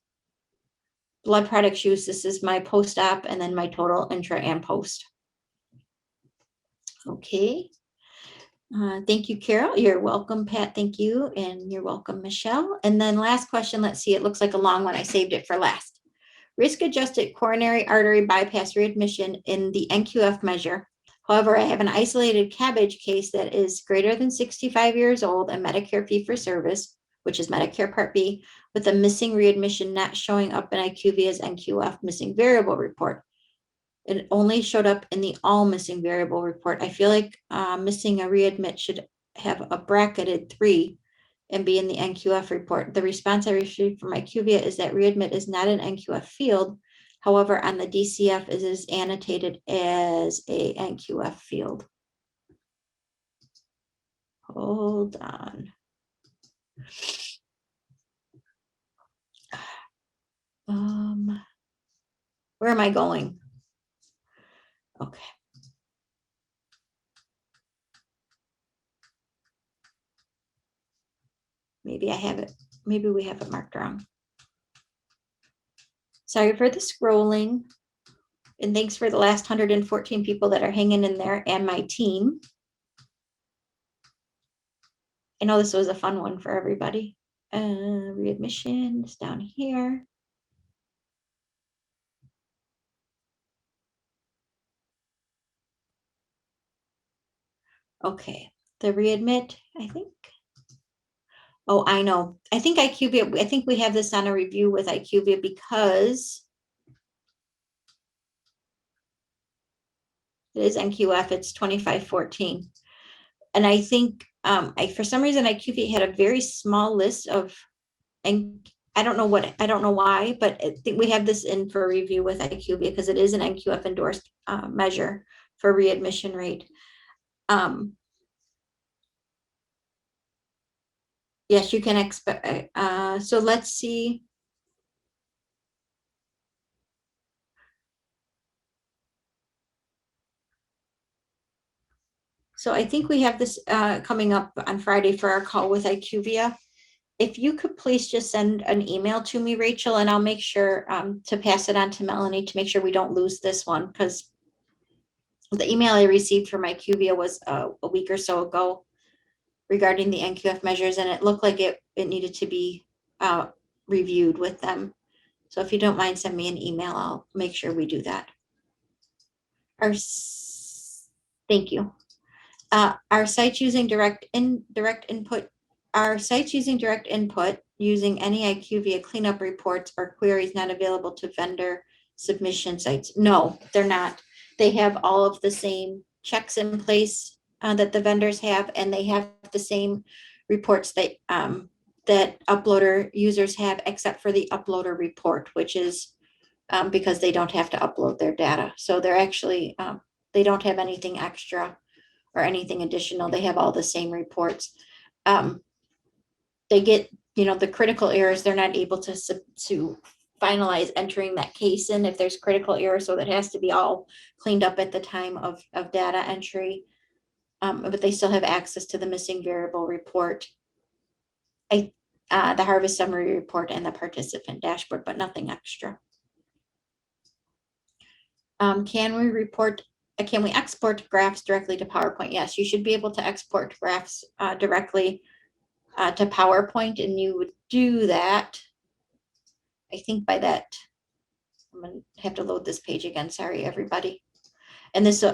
Blood products use, this is my post-op and then my total intra and post. Okay. Thank you, Carol. You're welcome, Pat. Thank you. And you're welcome, Michelle. And then last question, let's see, it looks like a long one. I saved it for last. Risk-adjusted coronary artery bypass readmission in the NQF measure. However, I have an isolated cabbage case that is greater than 65 years old and Medicare fee-for-service, which is Medicare Part B, with a missing readmission not showing up in IQVIA's NQF missing variable report. It only showed up in the all missing variable report. I feel like missing a readmit should have a bracketed 3 and be in the NQF report. The response I received from IQVIA is that readmit is not an NQF field. However, on the DCF, it is annotated as a NQF field. Hold on. Where am I going? Okay. Maybe I have it. Maybe we have it marked wrong. Sorry for the scrolling. And thanks for the last 114 people that are hanging in there and my team. I know this was a fun one for everybody. Readmissions down here. Okay, the readmit, I think. Oh, I know. I think IQVIA, I think we have this on a review with IQVIA because it is NQF, it's 2514. And I think for some reason IQVIA had a very small list of, and I don't know why, but I think we have this in for review with IQVIA because it is an NQF endorsed measure for readmission rate. Yes, you can expect, so let's see. So I think we have this coming up on Friday for our call with IQVIA. If you could please just send an email to me, Rachel, and I'll make sure to pass it on to Melanie to make sure we don't lose this one, because the email I received from IQVIA was a week or so ago regarding the NQF measures, and it looked like it needed to be reviewed with them. So if you don't mind, send me an email. I'll make sure we do that. Thank you. Our sites using direct input. Our sites using direct input using any IQVIA cleanup reports or queries not available to vendor submission sites. No, they're not. They have all of the same checks in place that the vendors have, and they have the same reports that that uploader users have, except for the uploader report, which is because they don't have to upload their data. So they're actually they don't have anything extra or anything additional. They have all the same reports. They get, the critical errors, they're not able to finalize entering that case in if there's critical error. So that has to be all cleaned up at the time of data entry. But they still have access to the missing variable report, the harvest summary report, and the participant dashboard, but nothing extra. Can we export graphs directly to PowerPoint? Yes, you should be able to export graphs directly to PowerPoint, and you would do that, I think, by that. I'm gonna have to load this page again. Sorry, everybody. And this,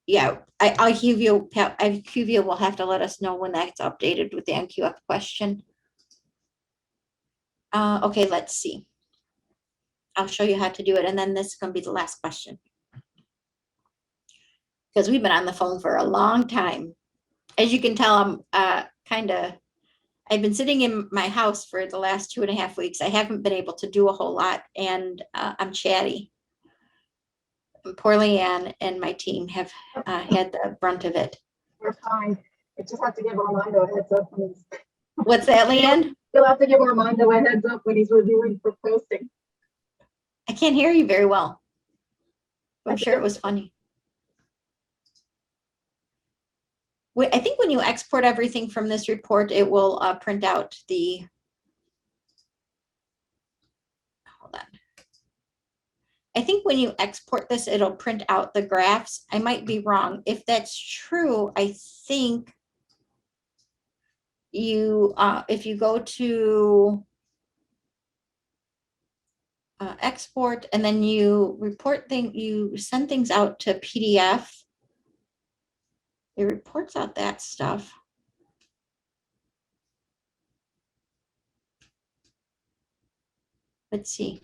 yeah, IQVIA will have to let us know when that's updated with the NQF question. Okay, let's see. I'll show you how to do it, and then this is going to be the last question, because we've been on the phone for a long time. As you can tell, I'm I've been sitting in my house for the last 2.5 weeks. I haven't been able to do a whole lot, and I'm chatty. poor Leanne and my team have had the brunt of it. We're fine. I just have to give Armando a heads up when he's. What's that, Leanne? You'll have to give Armando a heads up when he's reviewing for posting. I can't hear you very well. I'm I sure it was funny. I think when you export everything from this report, it will print out the, hold on. I think when you export this, it'll print out the graphs. I might be wrong. If that's true, I think you, if you go to export and then you you send things out to PDF, it reports out that stuff. Let's see.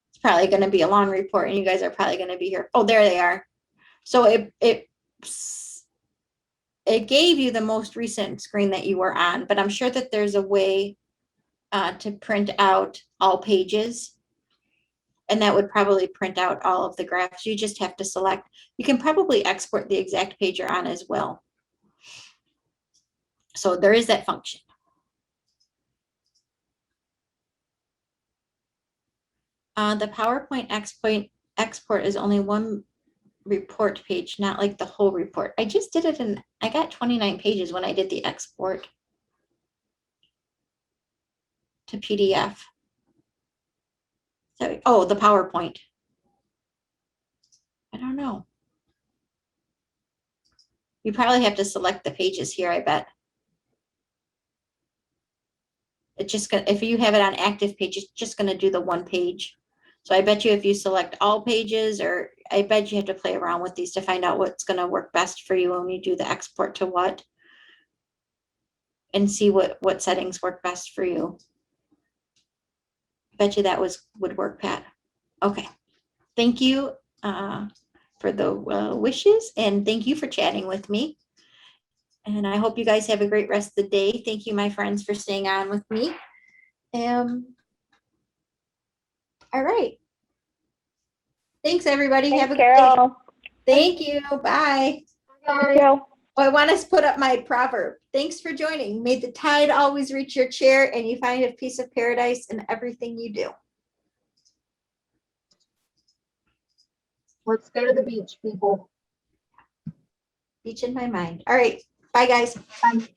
It's probably going to be a long report and you guys are probably going to be here. Oh, there they are. So it gave you the most recent screen that you were on, but I'm sure that there's a way to print out all pages. And that would probably print out all of the graphs. You just have to select. You can probably export the exact page you're on as well. So there is that function. The PowerPoint export is only one report page, not like the whole report. I just did it and I got 29 pages when I did the export to PDF. So, oh, the PowerPoint. I don't know. You probably have to select the pages here, I bet. It's just gonna, if you have it on active page, it's just gonna do the one page. So I bet you if you select all pages, or I bet you have to play around with these to find out what's gonna work best for you when you do the export to what, and see what settings work best for you. I bet you that would work, Pat. Okay, thank you for the wishes, and thank you for chatting with me. And I hope you guys have a great rest of the day. Thank you, my friends, for staying on with me. All right. Thanks, everybody. Thanks, Have a good day. Carol. Thank you. Bye. Thank you. Oh, I want to put up my proverb. Thanks for joining. May the tide always reach your chair and you find a piece of paradise in everything you do. Let's go to the beach, people. Beach in my mind. All right. Bye, guys. Bye.